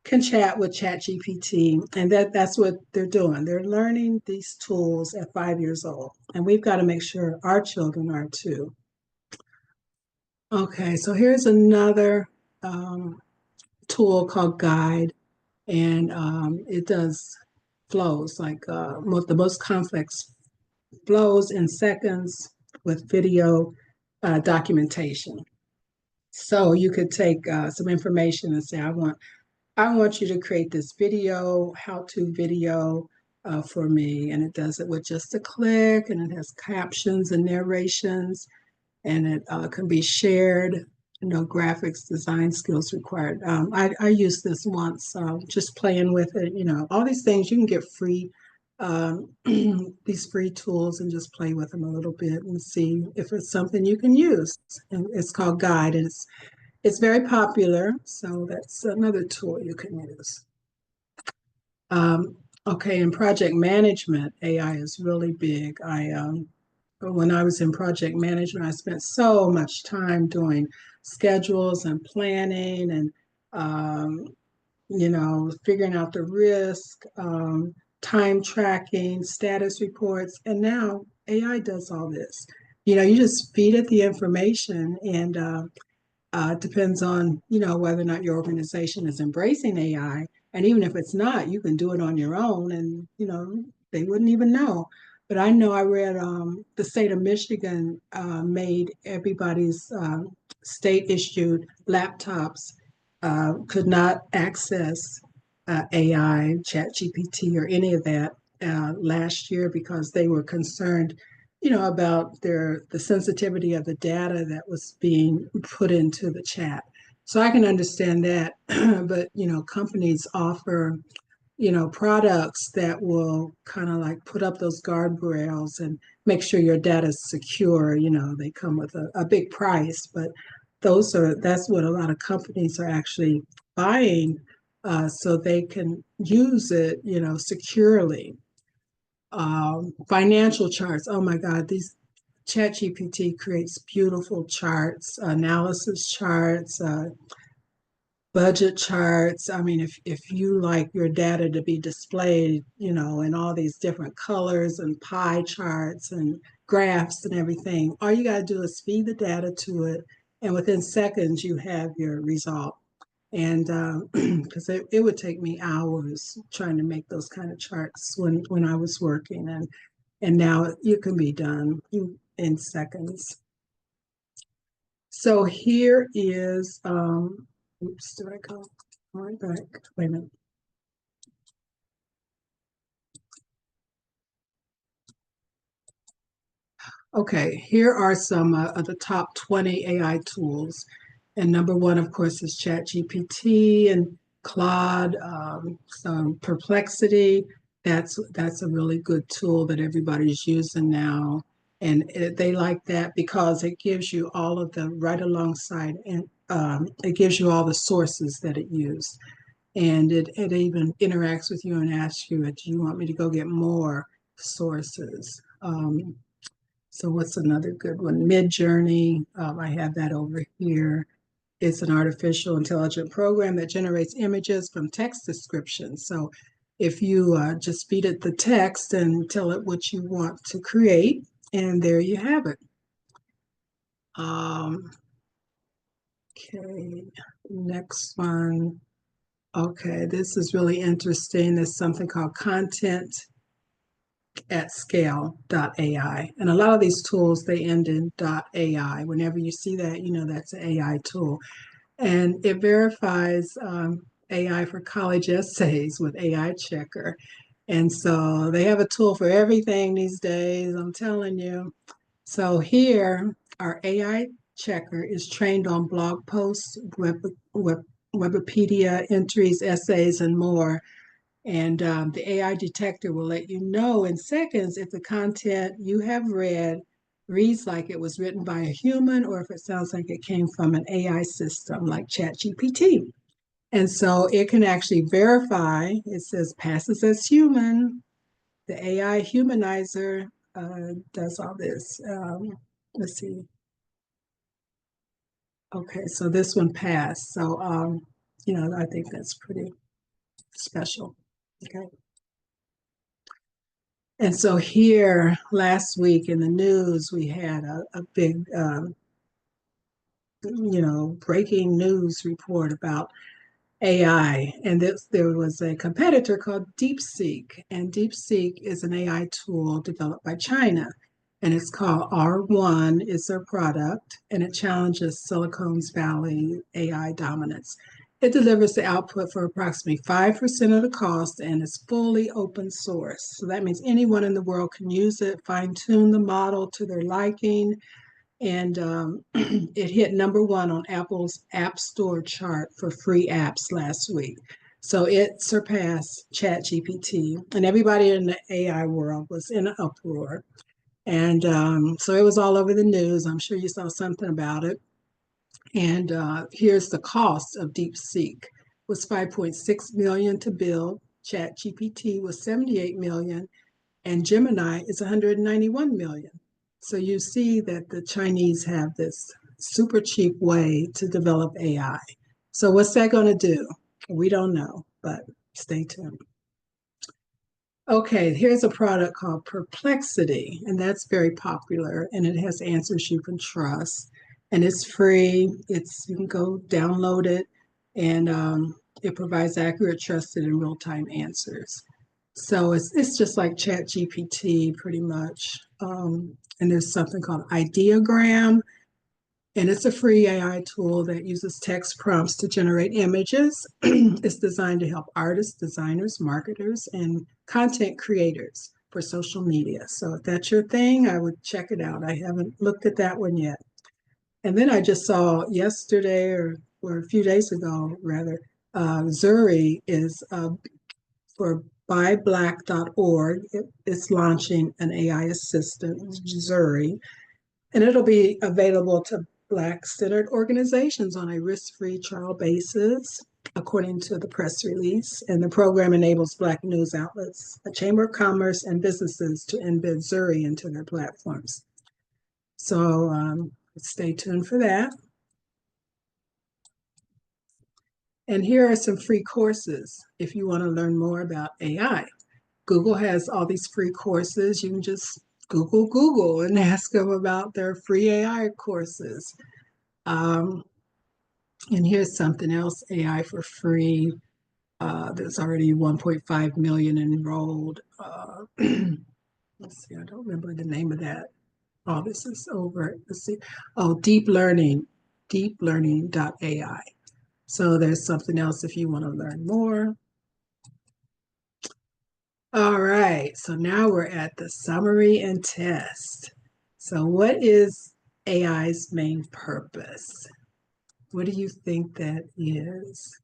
can chat with ChatGPT, and that's what they're doing. They're learning these tools at 5 years old, and we've got to make sure our children are too. Okay, so here's another tool called Guide, and it does flows like the most complex flows in seconds with video documentation. So you could take some information and say, I want you to create this video, how-to video for me, and it does it with just a click, and it has captions and narrations, and it can be shared. No graphics design skills required. I used this once, just playing with it. All these things you can get free, these free tools, and just play with them a little bit and see if it's something you can use. And it's called Guide, and it's very popular. So that's another tool you can use. Okay, in project management, AI is really big. When I was in project management, I spent so much time doing schedules and planning and, figuring out the risk, time tracking, status reports. And now AI does all this. You just feed it the information and it depends on, whether or not your organization is embracing AI. And even if it's not, you can do it on your own and, they wouldn't even know. But I know I read the state of Michigan made everybody's state issued laptops could not access AI, ChatGPT, or any of that last year because they were concerned, about the sensitivity of the data that was being put into the chat. So I can understand that, but companies offer products that will kind of like put up those guardrails and make sure your data is secure. They come with a big price, but that's what a lot of companies are actually buying so they can use it, securely. Financial charts. Oh my God, these ChatGPT creates beautiful charts, analysis charts, budget charts. I mean, if you like your data to be displayed, in all these different colors and pie charts and graphs and everything, all you got to do is feed the data to it, and within seconds you have your result. And because it would take me hours trying to make those kind of charts when I was working, and now it can be done in seconds. So here is, oops, did I go right back? Wait a minute. Okay, here are some of the top 20 AI tools. And number one, of course, is ChatGPT and Claude, some Perplexity. That's a really good tool that everybody's using now. And they like that because it gives you all of the right alongside, and it gives you all the sources that it used. And it even interacts with you and asks you, do you want me to go get more sources? So what's another good one? Midjourney, I have that over here. It's an artificial intelligent program that generates images from text descriptions. So if you just feed it the text and tell it what you want to create, and there you have it. Um, okay, next one. Okay, this is really interesting. There's something called content at scale.ai. And a lot of these tools, they end in .ai. Whenever you see that, that's an AI tool. And it verifies AI for college essays with AI Checker. And so they have a tool for everything these days, I'm telling you. So here, our AI Checker is trained on blog posts, Wikipedia entries, essays, and more. And the AI detector will let you know in seconds if the content you have read reads like it was written by a human or if it sounds like it came from an AI system like ChatGPT. And so it can actually verify, it says passes as human. The AI humanizer does all this. Let's see. Okay, so this one passed. So, I think that's pretty special. Okay. And so here last week in the news, we had a big, breaking news report about AI. And there was a competitor called DeepSeek. And DeepSeek is an AI tool developed by China. And it's called R1 is their product. And it challenges Silicon Valley AI dominance. It delivers the output for approximately 5% of the cost and is fully open source. So that means anyone in the world can use it, fine tune the model to their liking. And it hit number one on Apple's App Store chart for free apps last week. So it surpassed ChatGPT, and everybody in the AI world was in an uproar. And so it was all over the news. I'm sure you saw something about it. And here's the cost of DeepSeek: was 5.6 million to build. ChatGPT was 78 million, and Gemini is 191 million. So you see that the Chinese have this super cheap way to develop AI. So what's that going to do? We don't know, but stay tuned. Okay, here's a product called Perplexity, and that's very popular, and it has answers you can trust, and it's free. You can go download it, and it provides accurate, trusted, and real-time answers. So it's just like Chat GPT pretty much. And there's something called Ideogram, and it's a free AI tool that uses text prompts to generate images. It's designed to help artists, designers, marketers, and content creators for social media. So if that's your thing, I would check it out. I haven't looked at that one yet. And then I just saw yesterday or a few days ago, rather, Zuri is for buyblack.org. It's launching an AI assistant, Zuri, and it'll be available to Black-centered organizations on a risk-free trial basis, according to the press release. And the program enables Black news outlets, a Chamber of Commerce, and businesses to embed Zuri into their platforms. So stay tuned for that. And here are some free courses if you want to learn more about AI. Google has all these free courses. You can just Google and ask them about their free AI courses. Um, and here's something else, AI for free. There's already 1.5 million enrolled. Let's see, I don't remember the name of that. Oh, this is over. Let's see. Oh, deeplearning.ai. So there's something else if you want to learn more. All right, so now we're at the summary and test. So what is AI's main purpose? What do you think that is?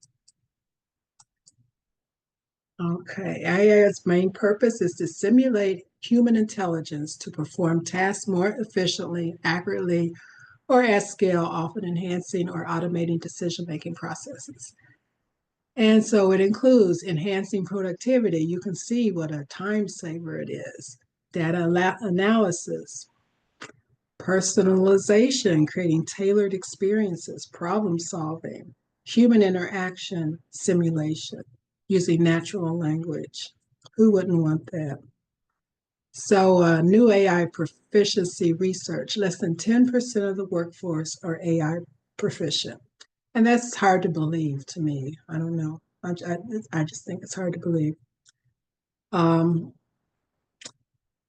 Okay, AI's main purpose is to simulate human intelligence to perform tasks more efficiently, accurately, or at scale, often enhancing or automating decision-making processes. And so it includes enhancing productivity. You can see what a time saver it is. Data analysis, personalization, creating tailored experiences, problem solving, human interaction simulation, using natural language. Who wouldn't want that? So, new AI proficiency research, less than 10% of the workforce are AI proficient. And that's hard to believe to me. I don't know. I just think it's hard to believe. Um,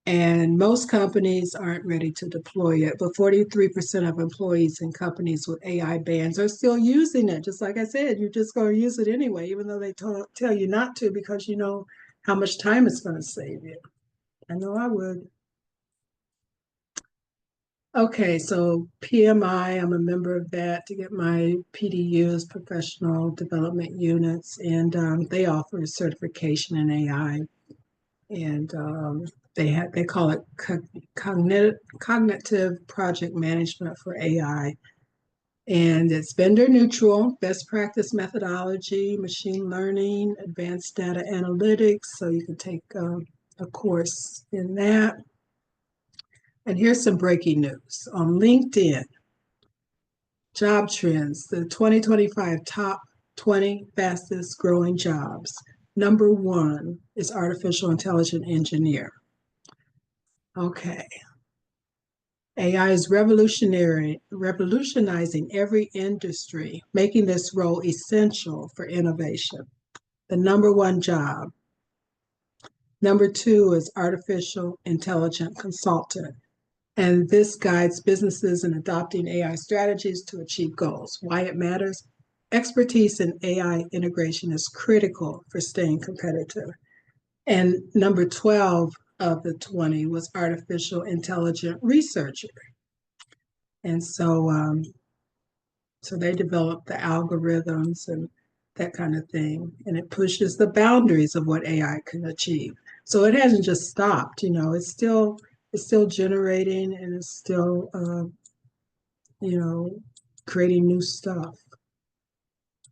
and most companies aren't ready to deploy it, but 43% of employees in companies with AI bans are still using it. Just like I said, you're just going to use it anyway, even though they tell you not to, because you know how much time it's going to save you. I know I would. Okay, so PMI, I'm a member of that to get my PDUs, professional development units, and they offer certification in AI, and they call it cognitive project management for AI, and it's vendor neutral, best practice methodology, machine learning, advanced data analytics. So you can take a course in that. And here's some breaking news on LinkedIn. Job trends, the 2025 top 20 fastest growing jobs. Number one is artificial intelligence engineer. Okay. AI is revolutionizing every industry, making this role essential for innovation. The number one job. Number two is artificial intelligence consultant. And this guides businesses in adopting AI strategies to achieve goals. Why it matters? Expertise in AI integration is critical for staying competitive. And number 12 of the 20 was artificial intelligence researcher. And so they developed the algorithms and that kind of thing. And it pushes the boundaries of what AI can achieve. So it hasn't just stopped, it's still generating and it's still you know, creating new stuff.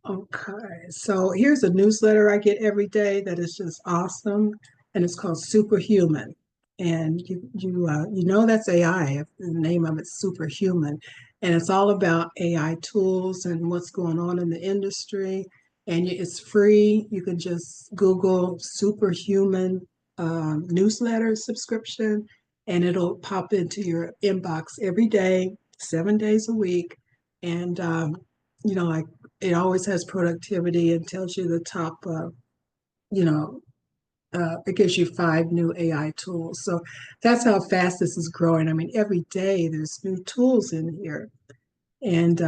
Okay, so here's a newsletter I get every day that is just awesome, and it's called Superhuman. And you know that's AI. The name of it's Superhuman, and it's all about AI tools and what's going on in the industry. And it's free. You can just Google Superhuman newsletter subscription, and it'll pop into your inbox every day, 7 days a week. And like it always has productivity and tells you the top, you know, it gives you 5 new AI tools. So that's how fast this is growing. I mean, every day there's new tools in here. And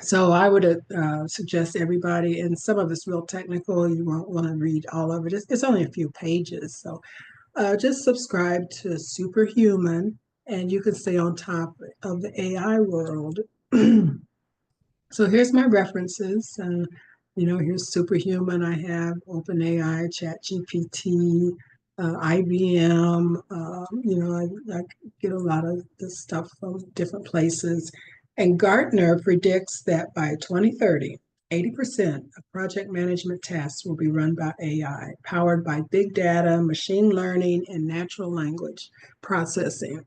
so I would suggest everybody, and some of it's real technical. You won't want to read all of it. It's only a few pages. So just subscribe to Superhuman, and you can stay on top of the AI world. So here's my references. Here's Superhuman. I have OpenAI, ChatGPT, IBM. I get a lot of this stuff from different places. And Gartner predicts that by 2030, 80% of project management tasks will be run by AI, powered by big data, machine learning, and natural language processing.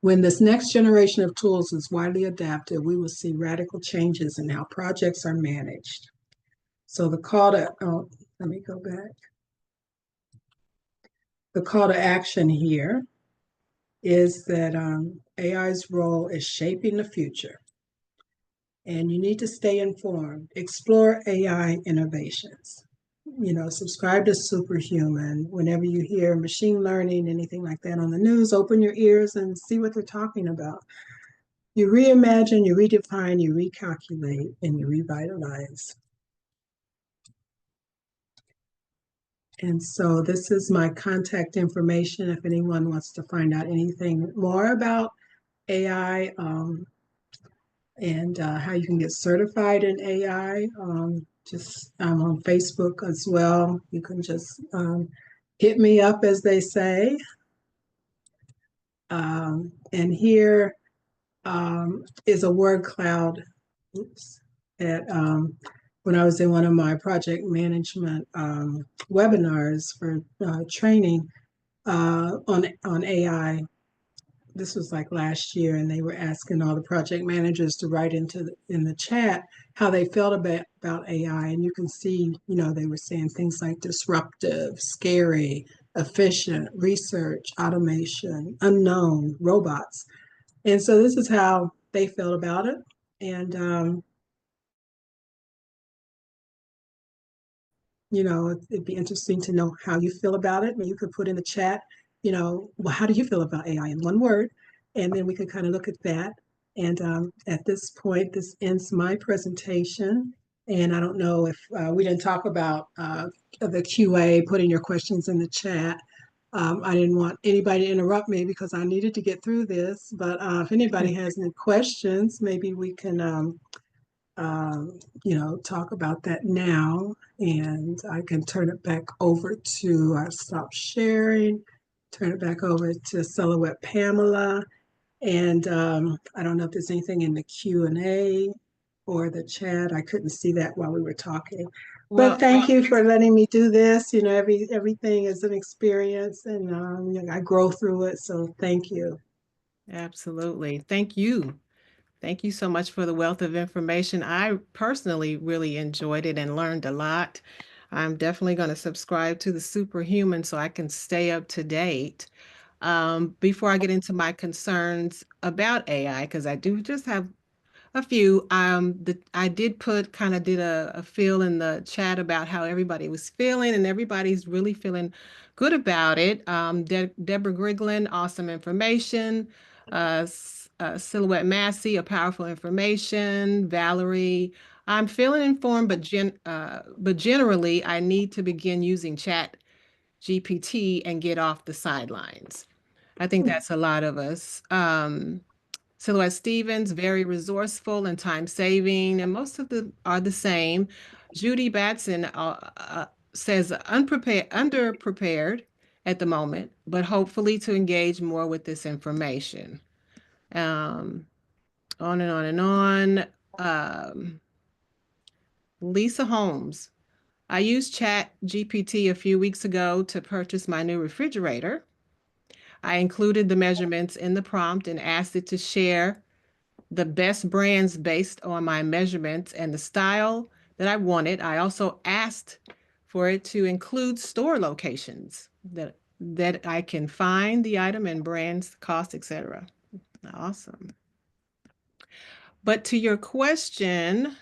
When this next generation of tools is widely adapted, we will see radical changes in how projects are managed. So let me go back. The call to action here is that AI's role is shaping the future, and you need to stay informed. Explore AI innovations. Subscribe to Superhuman. Whenever you hear machine learning, anything like that on the news, open your ears and see what they're talking about. You reimagine, you redefine, you recalculate, and you revitalize. And so this is my contact information if anyone wants to find out anything more about AI and how you can get certified in AI. Just I'm on Facebook as well. You can just hit me up, as they say. And here is a word cloud. Oops. At when I was in one of my project management webinars for training on AI. This was like last year, and they were asking all the project managers to write in the chat how they felt about AI. And you can see, they were saying things like disruptive, scary, efficient, research, automation, unknown, robots. And so this is how they felt about it. And it'd be interesting to know how you feel about it. I mean, you could put in the chat, well, how do you feel about AI in one word? And then we could kind of look at that. And at this point, this ends my presentation. And I don't know if we didn't talk about the QA, putting your questions in the chat. I didn't want anybody to interrupt me because I needed to get through this. But if anybody has any questions, maybe we can talk about that now. And I can turn it back over to, I stop sharing, turn it back over to Silhouette Pamela. And I don't know if there's anything in the Q&A or the chat. I couldn't see that while we were talking. But Well, thank you for letting me do this. Everything is an experience, and I grow through it. So thank you. absolutely. Thank you. Thank you so much for the wealth of information. I personally really enjoyed it and learned a lot. I'm definitely going to subscribe to the Superhuman so I can stay up to date. Before I get into my concerns about AI, because I do just have a few. I did put kind of did a feel in the chat about how everybody was feeling, and everybody's really feeling good about it. Deborah Griglin, awesome information. Silhouette Massey, a powerful information. Valerie, I'm feeling informed, but generally, I need to begin using Chat GPT and get off the sidelines. I think that's a lot of us. Silhouette Stevens, very resourceful and time saving, and most of them are the same. Judy Batson says underprepared at the moment, but hopefully to engage more with this information. Um, on and on and on. Lisa Holmes. I used Chat GPT a few weeks ago to purchase my new refrigerator. I included the measurements in the prompt and asked it to share the best brands based on my measurements and the style that I wanted. I also asked for it to include store locations that I can find the item and brands, cost, etc. Awesome. But to your question,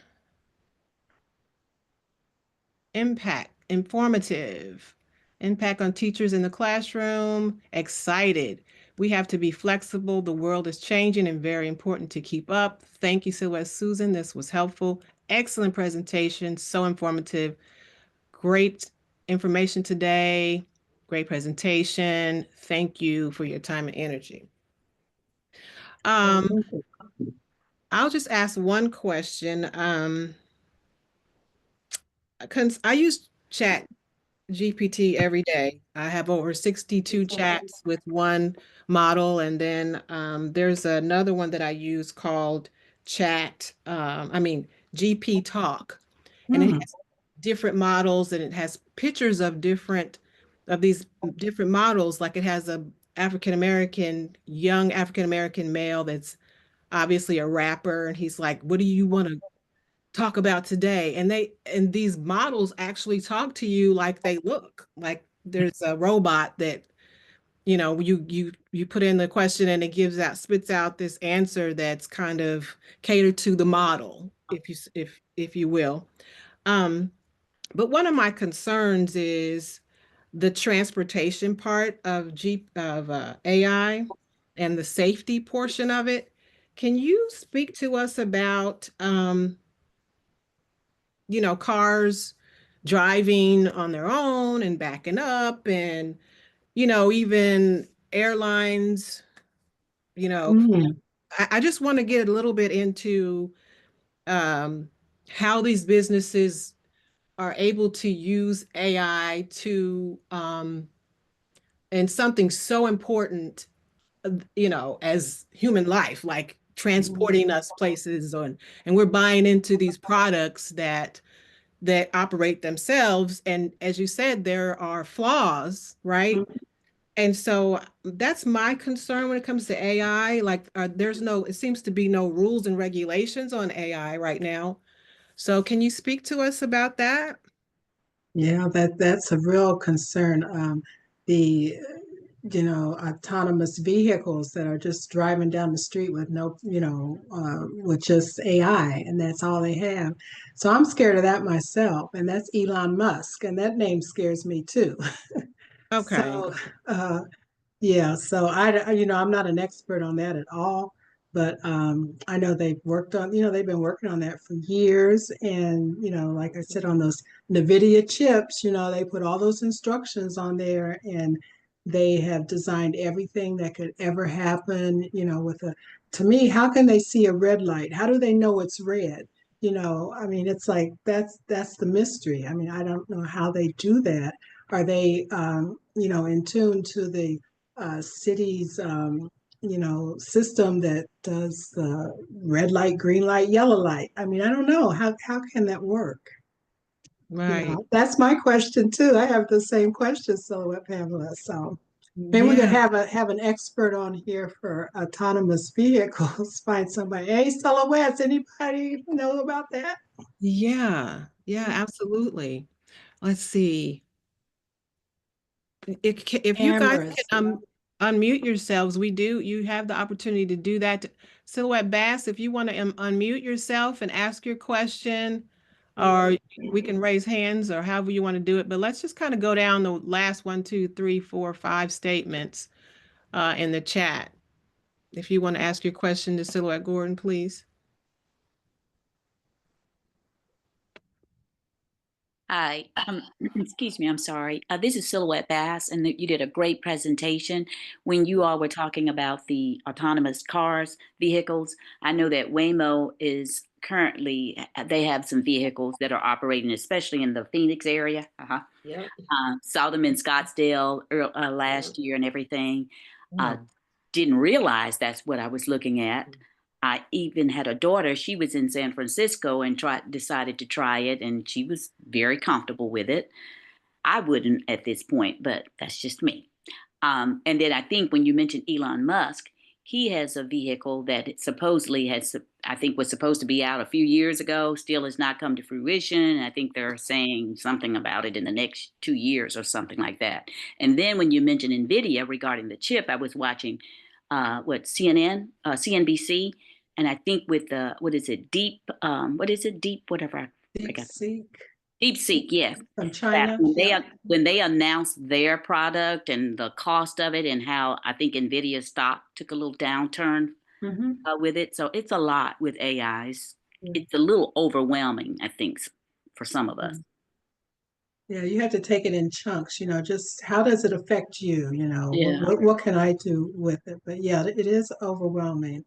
impact. informative. Impact on teachers in the classroom, excited. We have to be flexible. The world is changing and very important to keep up. Thank you so much, Susan. This was helpful. Excellent presentation, so informative. Great information today. Great presentation. Thank you for your time and energy. Um, I'll just ask one question. I use Chat GPT every day. I have over 62 chats with one model, and then there's another one that I use called GP Talk, and it Hmm. has different models and it has pictures of these different models. Like it has a young African American male that's obviously a rapper, and he's like, "What do you want to talk about today?" And these models actually talk to you like they look like there's a robot that you put in the question and it spits out this answer that's kind of catered to the model, if you will. um but one of my concerns is the transportation part of AI and the safety portion of it. Can you speak to us about cars driving on their own and backing up, and, even airlines, you know, Hmm. I just want to get a little bit into um, how these businesses are able to use AI and something so important, as human life, like transporting us places and we're buying into these products that operate themselves. And as you said, there are flaws, right? And so that's my concern when it comes to AI. Like, it seems to be no rules and regulations on AI right now. So can you speak to us about that? Yeah, that's a real concern. The autonomous vehicles that are just driving down the street with no, with just AI, and that's all they have. So I'm scared of that myself, and that's Elon Musk, and that name scares me too. Okay. So, uh, yeah, so I'm not an expert on that at all, but I know they've been working on that for years. And, like I said, on those NVIDIA chips, they put all those instructions on there, and they have designed everything that could ever happen, to me, how can they see a red light? How do they know it's red? I mean, it's like that's the mystery. I mean, I don't know how they do that. Are they, in tune to the city's system that does the red light, green light, yellow light? I mean, I don't know. How can that work? Right. That's my question too. I have the same question, Silhouette Pamela. So maybe we could Yeah. have an expert on here for autonomous vehicles. Find somebody. Hey, Silhouettes, anybody know about that? Yeah. Yeah, absolutely. Let's see. If you guys can Cameras. unmute yourselves, you have the opportunity to do that. Silhouette Bass, if you want to unmute yourself and ask your question, or we can raise hands or however you want to do it. But let's just kind of go down the last one, two, three, four, five statements in the chat. If you want to ask your question to Silhouette Gordon, please. Hi, excuse me, I'm sorry. This is Silhouette Bass, and you did a great presentation when you all were talking about the autonomous cars, vehicles. I know that Waymo is currently, they have some vehicles that are operating, especially in the Phoenix area. Yep. Saw them in Scottsdale Yeah. last year and everything. Uh, Yeah. didn't realize that's what I was looking at. I even had a daughter. She was in San Francisco and decided to try it, and she was very comfortable with it. I wouldn't at this point, but that's just me. And then I think when you mentioned Elon Musk, he has a vehicle that it supposedly has, I think, was supposed to be out a few years ago, still has not come to fruition. I think they're saying something about it in the next 2 years or something like that. And then when you mentioned NVIDIA regarding the chip, I was watching CNN, CNBC, and I think with the, what is it, deep, whatever, I Deep forgot. Seek. DeepSeek, yes. from That China. Yeah. when they announced their product and the cost of it and how I think Nvidia stock took a little downturn Hmm. with it. So it's a lot with AIs. Yeah. It's a little overwhelming, I think, for some of us. Yeah, you have to take it in chunks, just how does it affect you? Yeah. What can I do with it? But yeah, it is overwhelming.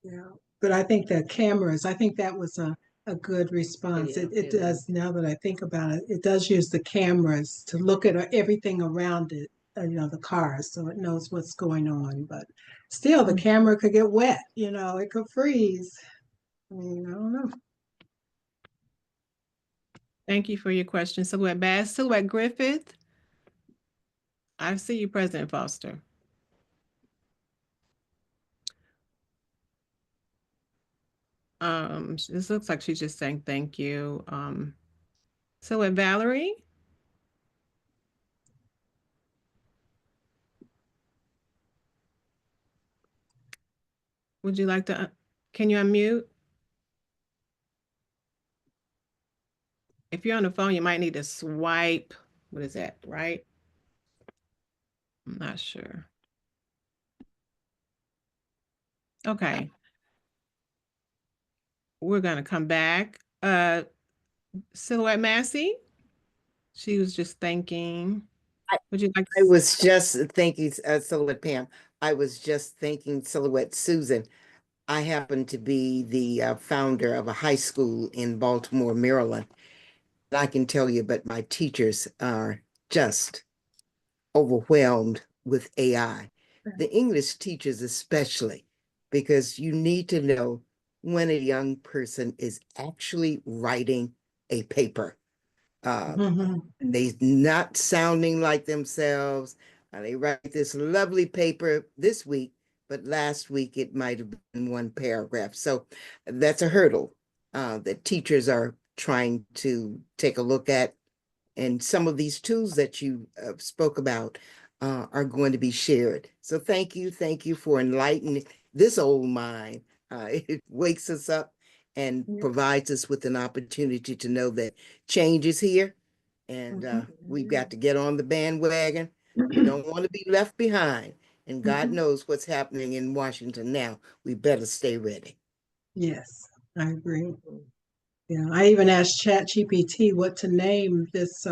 Yeah. But I think the cameras, I think that was a good response. It does, now that I think about it, it does use the cameras to look at everything around it, the cars, so it knows what's going on. But still, the camera could get wet, it could freeze. I mean, I don't know. Thank you for your question, Silhouette Bass. Silhouette Griffith, I see you, President Foster. This looks like she's just saying thank you. Silhouette Valerie, would you like to, can you unmute? If you're on the phone, you might need to swipe. What is that, right? I'm not sure. Okay. We're going to come back. Silhouette Massey, she was just thanking. Would you like I was just thinking, Silhouette Pam, I was just thinking Silhouette Susan. I happen to be the founder of a high school in Baltimore, Maryland. And I can tell you, but my teachers are just overwhelmed with AI. The English teachers especially, because you need to know when a young person is actually writing a paper. They not sounding like themselves. They write this lovely paper this week, but last week it might have been one paragraph. So that's a hurdle that teachers are trying to take a look at. And some of these tools that you spoke about are going to be shared. So thank you for enlightening this old mind. It wakes us up and provides us with an opportunity to know that change is here. And we've got to get on the bandwagon. We don't want to be left behind. And God knows what's happening in Washington now. We better stay ready. Yes, I agree. Yeah, I even asked ChatGPT what to name this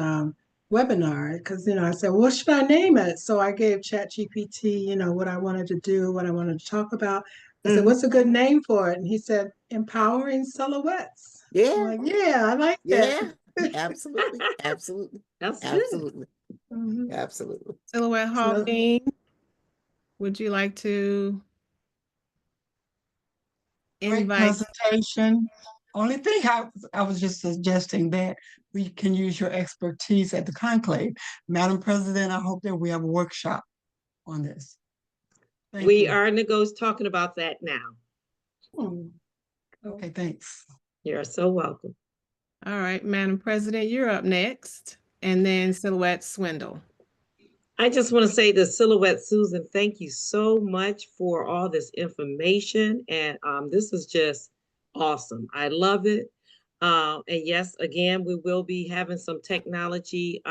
webinar because I said, what should I name it? So I gave ChatGPT, what I wanted to do, what I wanted to talk about. I said, what's a good name for it? And he said, Empowering Silhouettes. Yeah. I'm like, yeah, I like that. Yeah, absolutely. Absolutely. That's Absolutely. Mhm. Absolutely. Silhouette So- Hawking, would you like to Great invite? presentation. Only thing I was just suggesting that we can use your expertise at the conclave. Madam President, I hope that we have a workshop on this. Thank We you. are talking about that now. Okay, thanks. You're so welcome. All right, Madam President, you're up next. And then Silhouette Swindle. I just want to say to Silhouette Susan, thank you so much for all this information. And this is just awesome. I love it. And yes, again, we will be having some technology,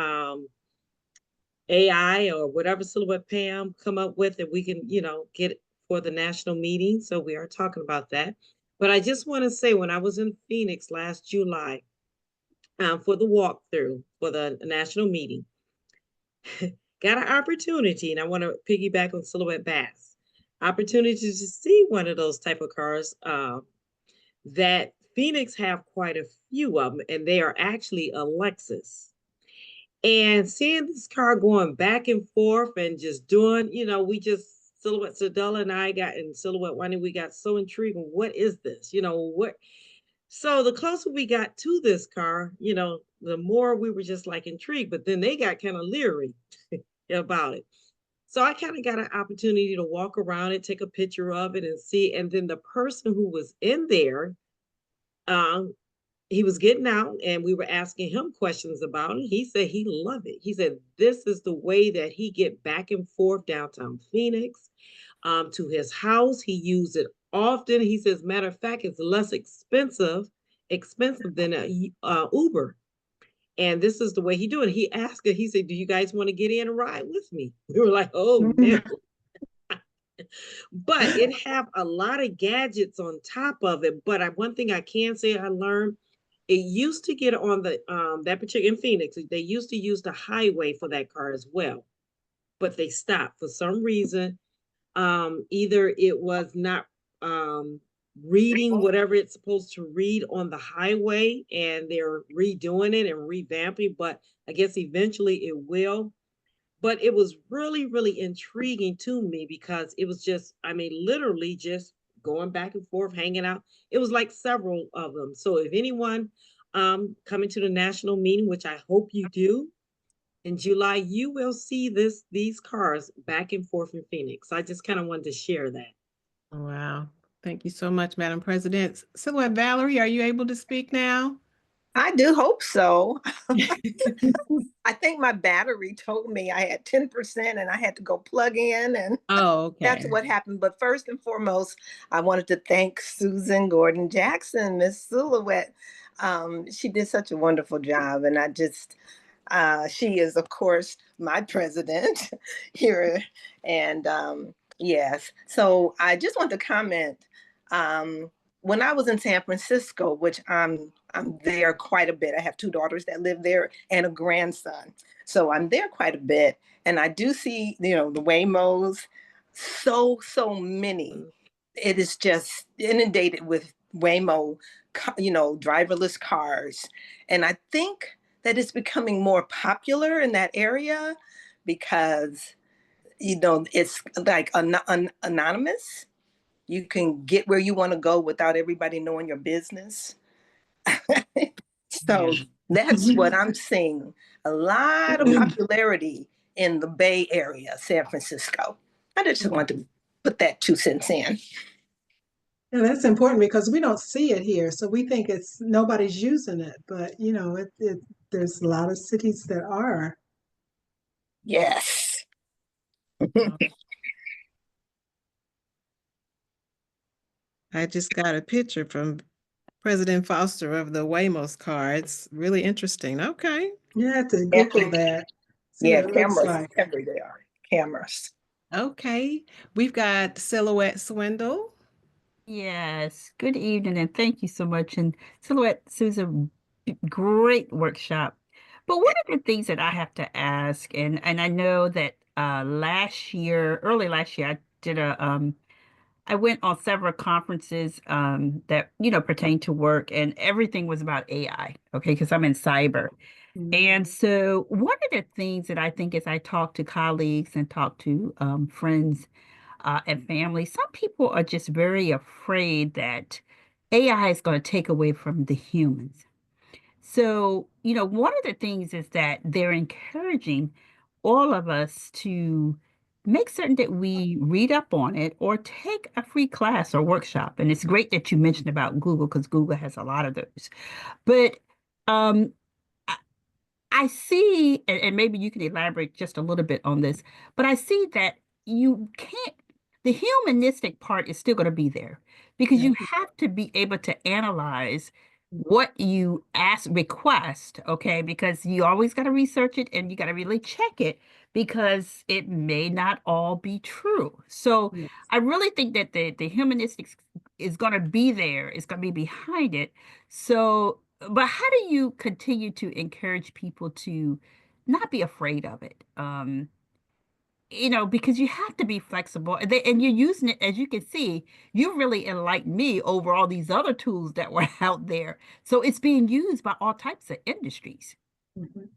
AI or whatever Silhouette Pam come up with that we can, get for the national meeting. So we are talking about that. But I just want to say, when I was in Phoenix last July for the walkthrough for the national meeting, got an opportunity, and I want to piggyback on Silhouette Bass, opportunity to see one of those type of cars that Phoenix have quite a few of them, and they are actually a Lexus. And seeing this car going back and forth and just doing, we just Silhouette Sedella and I got in Silhouette Winding, we got so intrigued. What is this? What? So the closer we got to this car, the more we were just like intrigued. But then they got kind of leery about it. So I kind of got an opportunity to walk around it, take a picture of it and see. And then the person who was in there, he was getting out and we were asking him questions about it. He said he loved it. He said this is the way that he get back and forth downtown Phoenix to his house. He used it often. He says, matter of fact, it's less expensive expensive than a Uber. And this is the way he do it. He asked it. He said, "Do you guys want to get in and ride with me?" We were like, "Oh no!" But it have a lot of gadgets on top of it. But one thing I can say I learned, it used to get on the that particular in Phoenix. They used to use the highway for that car as well, but they stopped for some reason. Either it was not reading whatever it's supposed to read on the highway, and they're redoing it and revamping. But I guess eventually it will. But it was really, really intriguing to me because it was just, I mean, literally just going back and forth, hanging out. It was like several of them. So if anyone coming to the national meeting, which I hope you do in July, you will see these cars back and forth in Phoenix. I just kind of wanted to share that. Wow. Thank you so much, Madam President. Silhouette Valerie, are you able to speak now? I do hope so. I think my battery told me I had 10% and I had to go plug in, and Oh, that's okay. what happened. But first and foremost, I wanted to thank Susan Gordon Jackson, Miss Silhouette. She did such a wonderful job, and she is, of course, my president here. And yes, so I just want to comment. Um, when I was in San Francisco, which I'm there quite a bit. I have two daughters that live there and a grandson, so I'm there quite a bit. And I do see, the Waymos, so many. It is just inundated with Waymo, driverless cars, and I think that it's becoming more popular in that area because it's like anonymous. You can get where you want to go without everybody knowing your business. So that's what I'm seeing. A lot of popularity in the Bay Area, San Francisco. I just want to put that 2 cents in. Yeah, that's important because we don't see it here, so we think it's nobody's using it. But there's a lot of cities that are. Yes. I just got a picture from President Foster of the Waymo's car. It's really interesting. Okay. You have to Yeah, Google that, see yeah, what it looks cameras like. everywhere. Cameras. Okay. We've got Silhouette Swindle. Yes, good evening, and thank you so much. And Silhouette, Susan, great workshop. But one of the things that I have to ask, and I know that early last year, I went on several conferences that pertain to work, and everything was about AI. Okay, because I'm in cyber. And so one of the things that I think as I talk to colleagues and talk to friends and family, some people are just very afraid that AI is going to take away from the humans. So, one of the things is that they're encouraging all of us to make certain that we read up on it or take a free class or workshop. And it's great that you mentioned about Google because Google has a lot of those. But um, I see, and maybe you can elaborate just a little bit on this, but I see that you can't, the humanistic part is still going to be there because you have to be able to analyze what you request, okay? Because you always got to research it and you got to really check it because it may not all be true. So Yes. I really think that the humanistic is going to be there, it's going to be behind it. So but how do you continue to encourage people to not be afraid of it? Because you have to be flexible, and you're using it, as you can see, you really enlightened me over all these other tools that were out there. So it's being used by all types of industries. Mhm.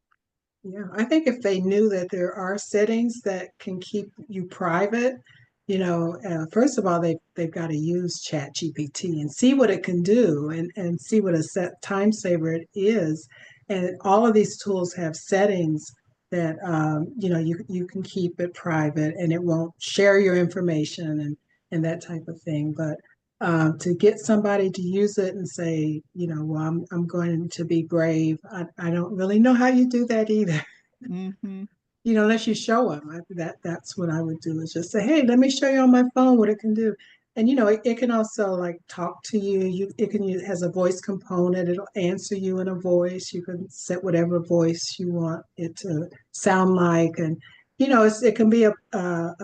Yeah, I think if they knew that there are settings that can keep you private, first of all, they've got to use Chat GPT and see what it can do and see what a set time saver it is. And all of these tools have settings that you can keep it private and it won't share your information and that type of thing. But to get somebody to use it and say, well, I'm going to be brave. I don't really know how you do that either. Mm-hmm. Unless you show them. That's what I would do is just say, hey, let me show you on my phone what it can do. And it can also like talk to you. It has a voice component. It'll answer you in a voice. You can set whatever voice you want it to sound like, and it can be a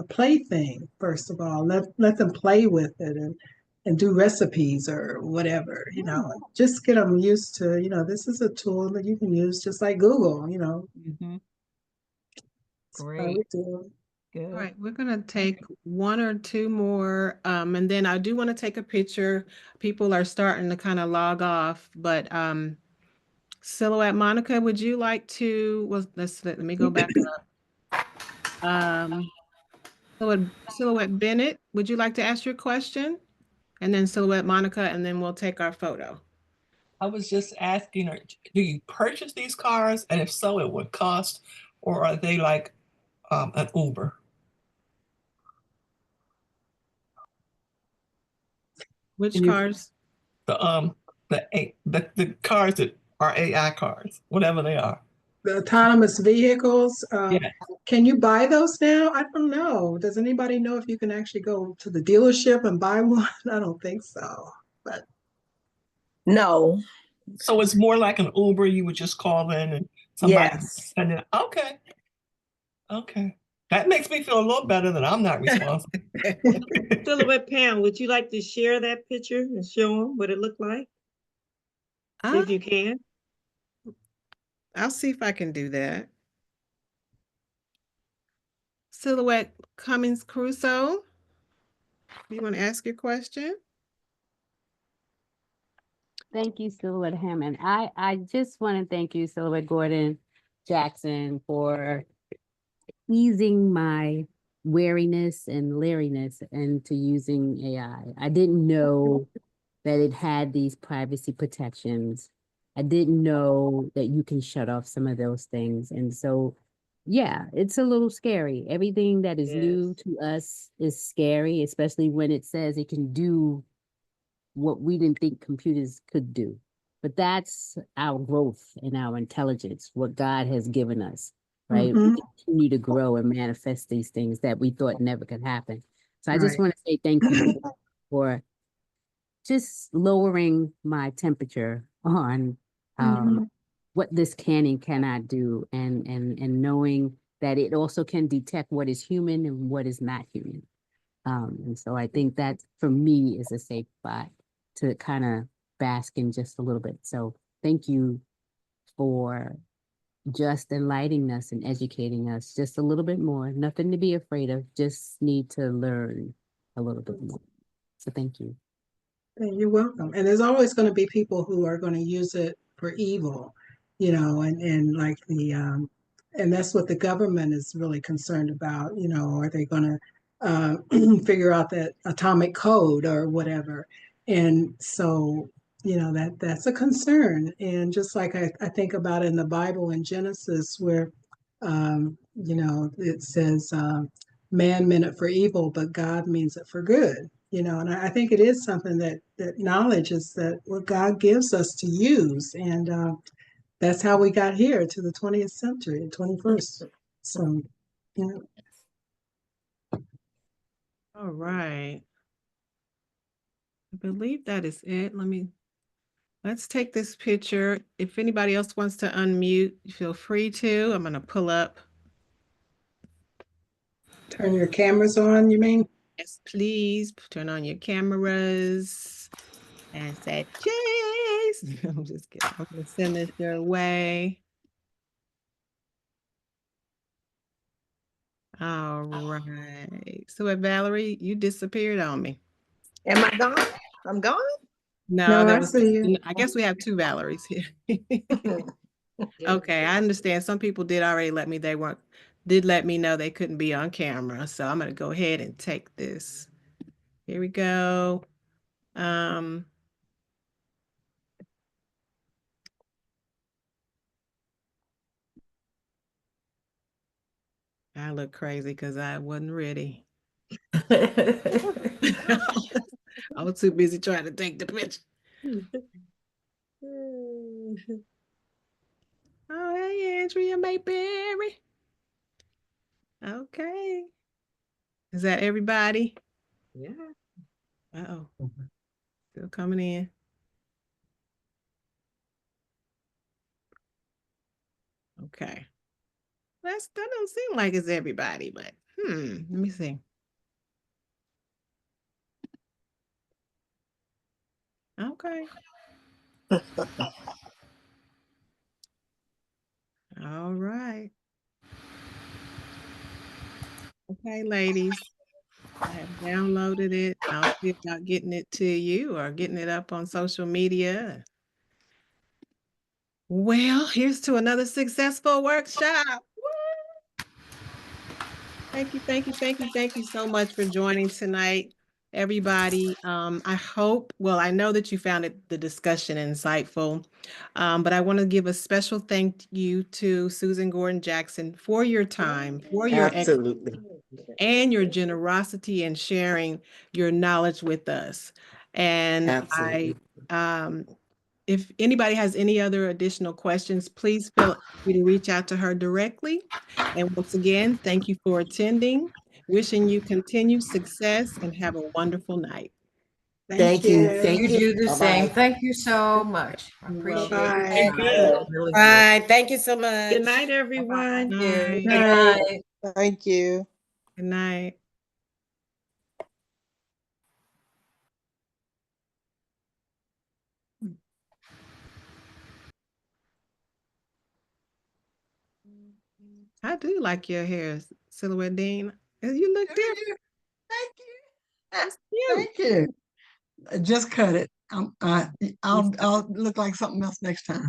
plaything. First of all, let them play with it and do recipes or whatever. Just get them used to. This is a tool that you can use just like Google. Mm-hmm. That's what I would Great. do. All Good. right, we're gonna take one or two more, and then I do want to take a picture. People are starting to kind of log off, but Silhouette Monica, would you like to? Well, let me go back up. Silhouette Bennett, would you like to ask your question? And then Silhouette Monica, and then we'll take our photo. I was just asking, do you purchase these cars? And if so, at what cost? Or are they like an Uber? Which And you cars? The cars that are AI cars, whatever they are. The autonomous vehicles, Yeah. can you buy those now? I don't know. Does anybody know if you can actually go to the dealership and buy one? I don't think so. But No. So it's more like an Uber. You would just call in and somebody Yes. send it. Okay. Okay. That makes me feel a little better that I'm not responsible. Silhouette Pam, would you like to share that picture and show them what it looked like? If you can. I'll see if I can do that. Silhouette Cummings Crusoe, you want to ask your question? Thank you, Silhouette Hammond. I just want to thank you, Silhouette Gordon Jackson, for easing my wariness and leeriness into using AI. I didn't know that it had these privacy protections. I didn't know that you can shut off some of those things. And so, yeah, it's a little scary. Everything that is new Yes. to us is scary, especially when it says it can do what we didn't think computers could do. But that's our growth and our intelligence, what God has given us, right? We mhm, continue to grow and manifest these things that we thought never could happen. So I just right. want to say thank you for just lowering my temperature on Mhm, what this can and cannot do, and knowing that it also can detect what is human and what is not human. And so I think that for me is a safe spot to kind of bask in just a little bit. So thank you for just enlightening us and educating us just a little bit more. Nothing to be afraid of, just need to learn a little bit more. So thank you. You're welcome. And there's always going to be people who are going to use it for evil, and like and that's what the government is really concerned about. Are they going to figure out that atomic code or whatever? And so, that's a concern. And just like I think about in the Bible in Genesis, where, it says, man meant it for evil, but God means it for good. And I think it is something that knowledge is that what God gives us to use, and that's how we got here to the 20th century, 21st. So, yeah. All right. I believe that is it. Let's take this picture. If anybody else wants to unmute, feel free to. I'm going to pull up. Turn your cameras on, you mean? Yes, please turn on your cameras and say, cheese. I'm just kidding. I'm going to send this your way. All right. So, Valerie, you disappeared on me. Am I gone? I'm gone? No, No, that I was, see you. I guess we have two Valeries here. Yeah. Okay, I understand. Some people did already did let me know they couldn't be on camera. So I'm gonna go ahead and take this. Here we go. Um, I look crazy because I wasn't ready. I was too busy trying to take the picture. Oh, hey, Andrea Mayberry. Okay. Is that everybody? Yeah. Uh-oh. Still coming in. Okay. That don't seem like it's everybody, but let me see. Okay. All right. Okay, ladies. I have downloaded it. I'll see about getting it to you or getting it up on social media. Well, here's to another successful workshop. Woo! Thank you, thank you, thank you, thank you so much for joining tonight, everybody. I hope, well, I know that you found the discussion insightful, but I want to give a special thank you to Susan Gordon Jackson for your time, for your Absolutely. and your generosity and sharing your knowledge with us. And Absolutely. if anybody has any other additional questions, please feel free to reach out to her directly. And once again, thank you for attending. Wishing you continued success and have a wonderful night. Thank you. Thank You you. do the same. Bye-bye. Thank you so much. I You're appreciate welcome. it. Thank you. Really good. Bye. Thank you so much. Good night, everyone. Night. Good Night. night. Thank you. Good night. I do like your hair, Silhouette Dean. You look different. Thank you. It's cute. Thank you. Just cut it. I'll look like something else next time.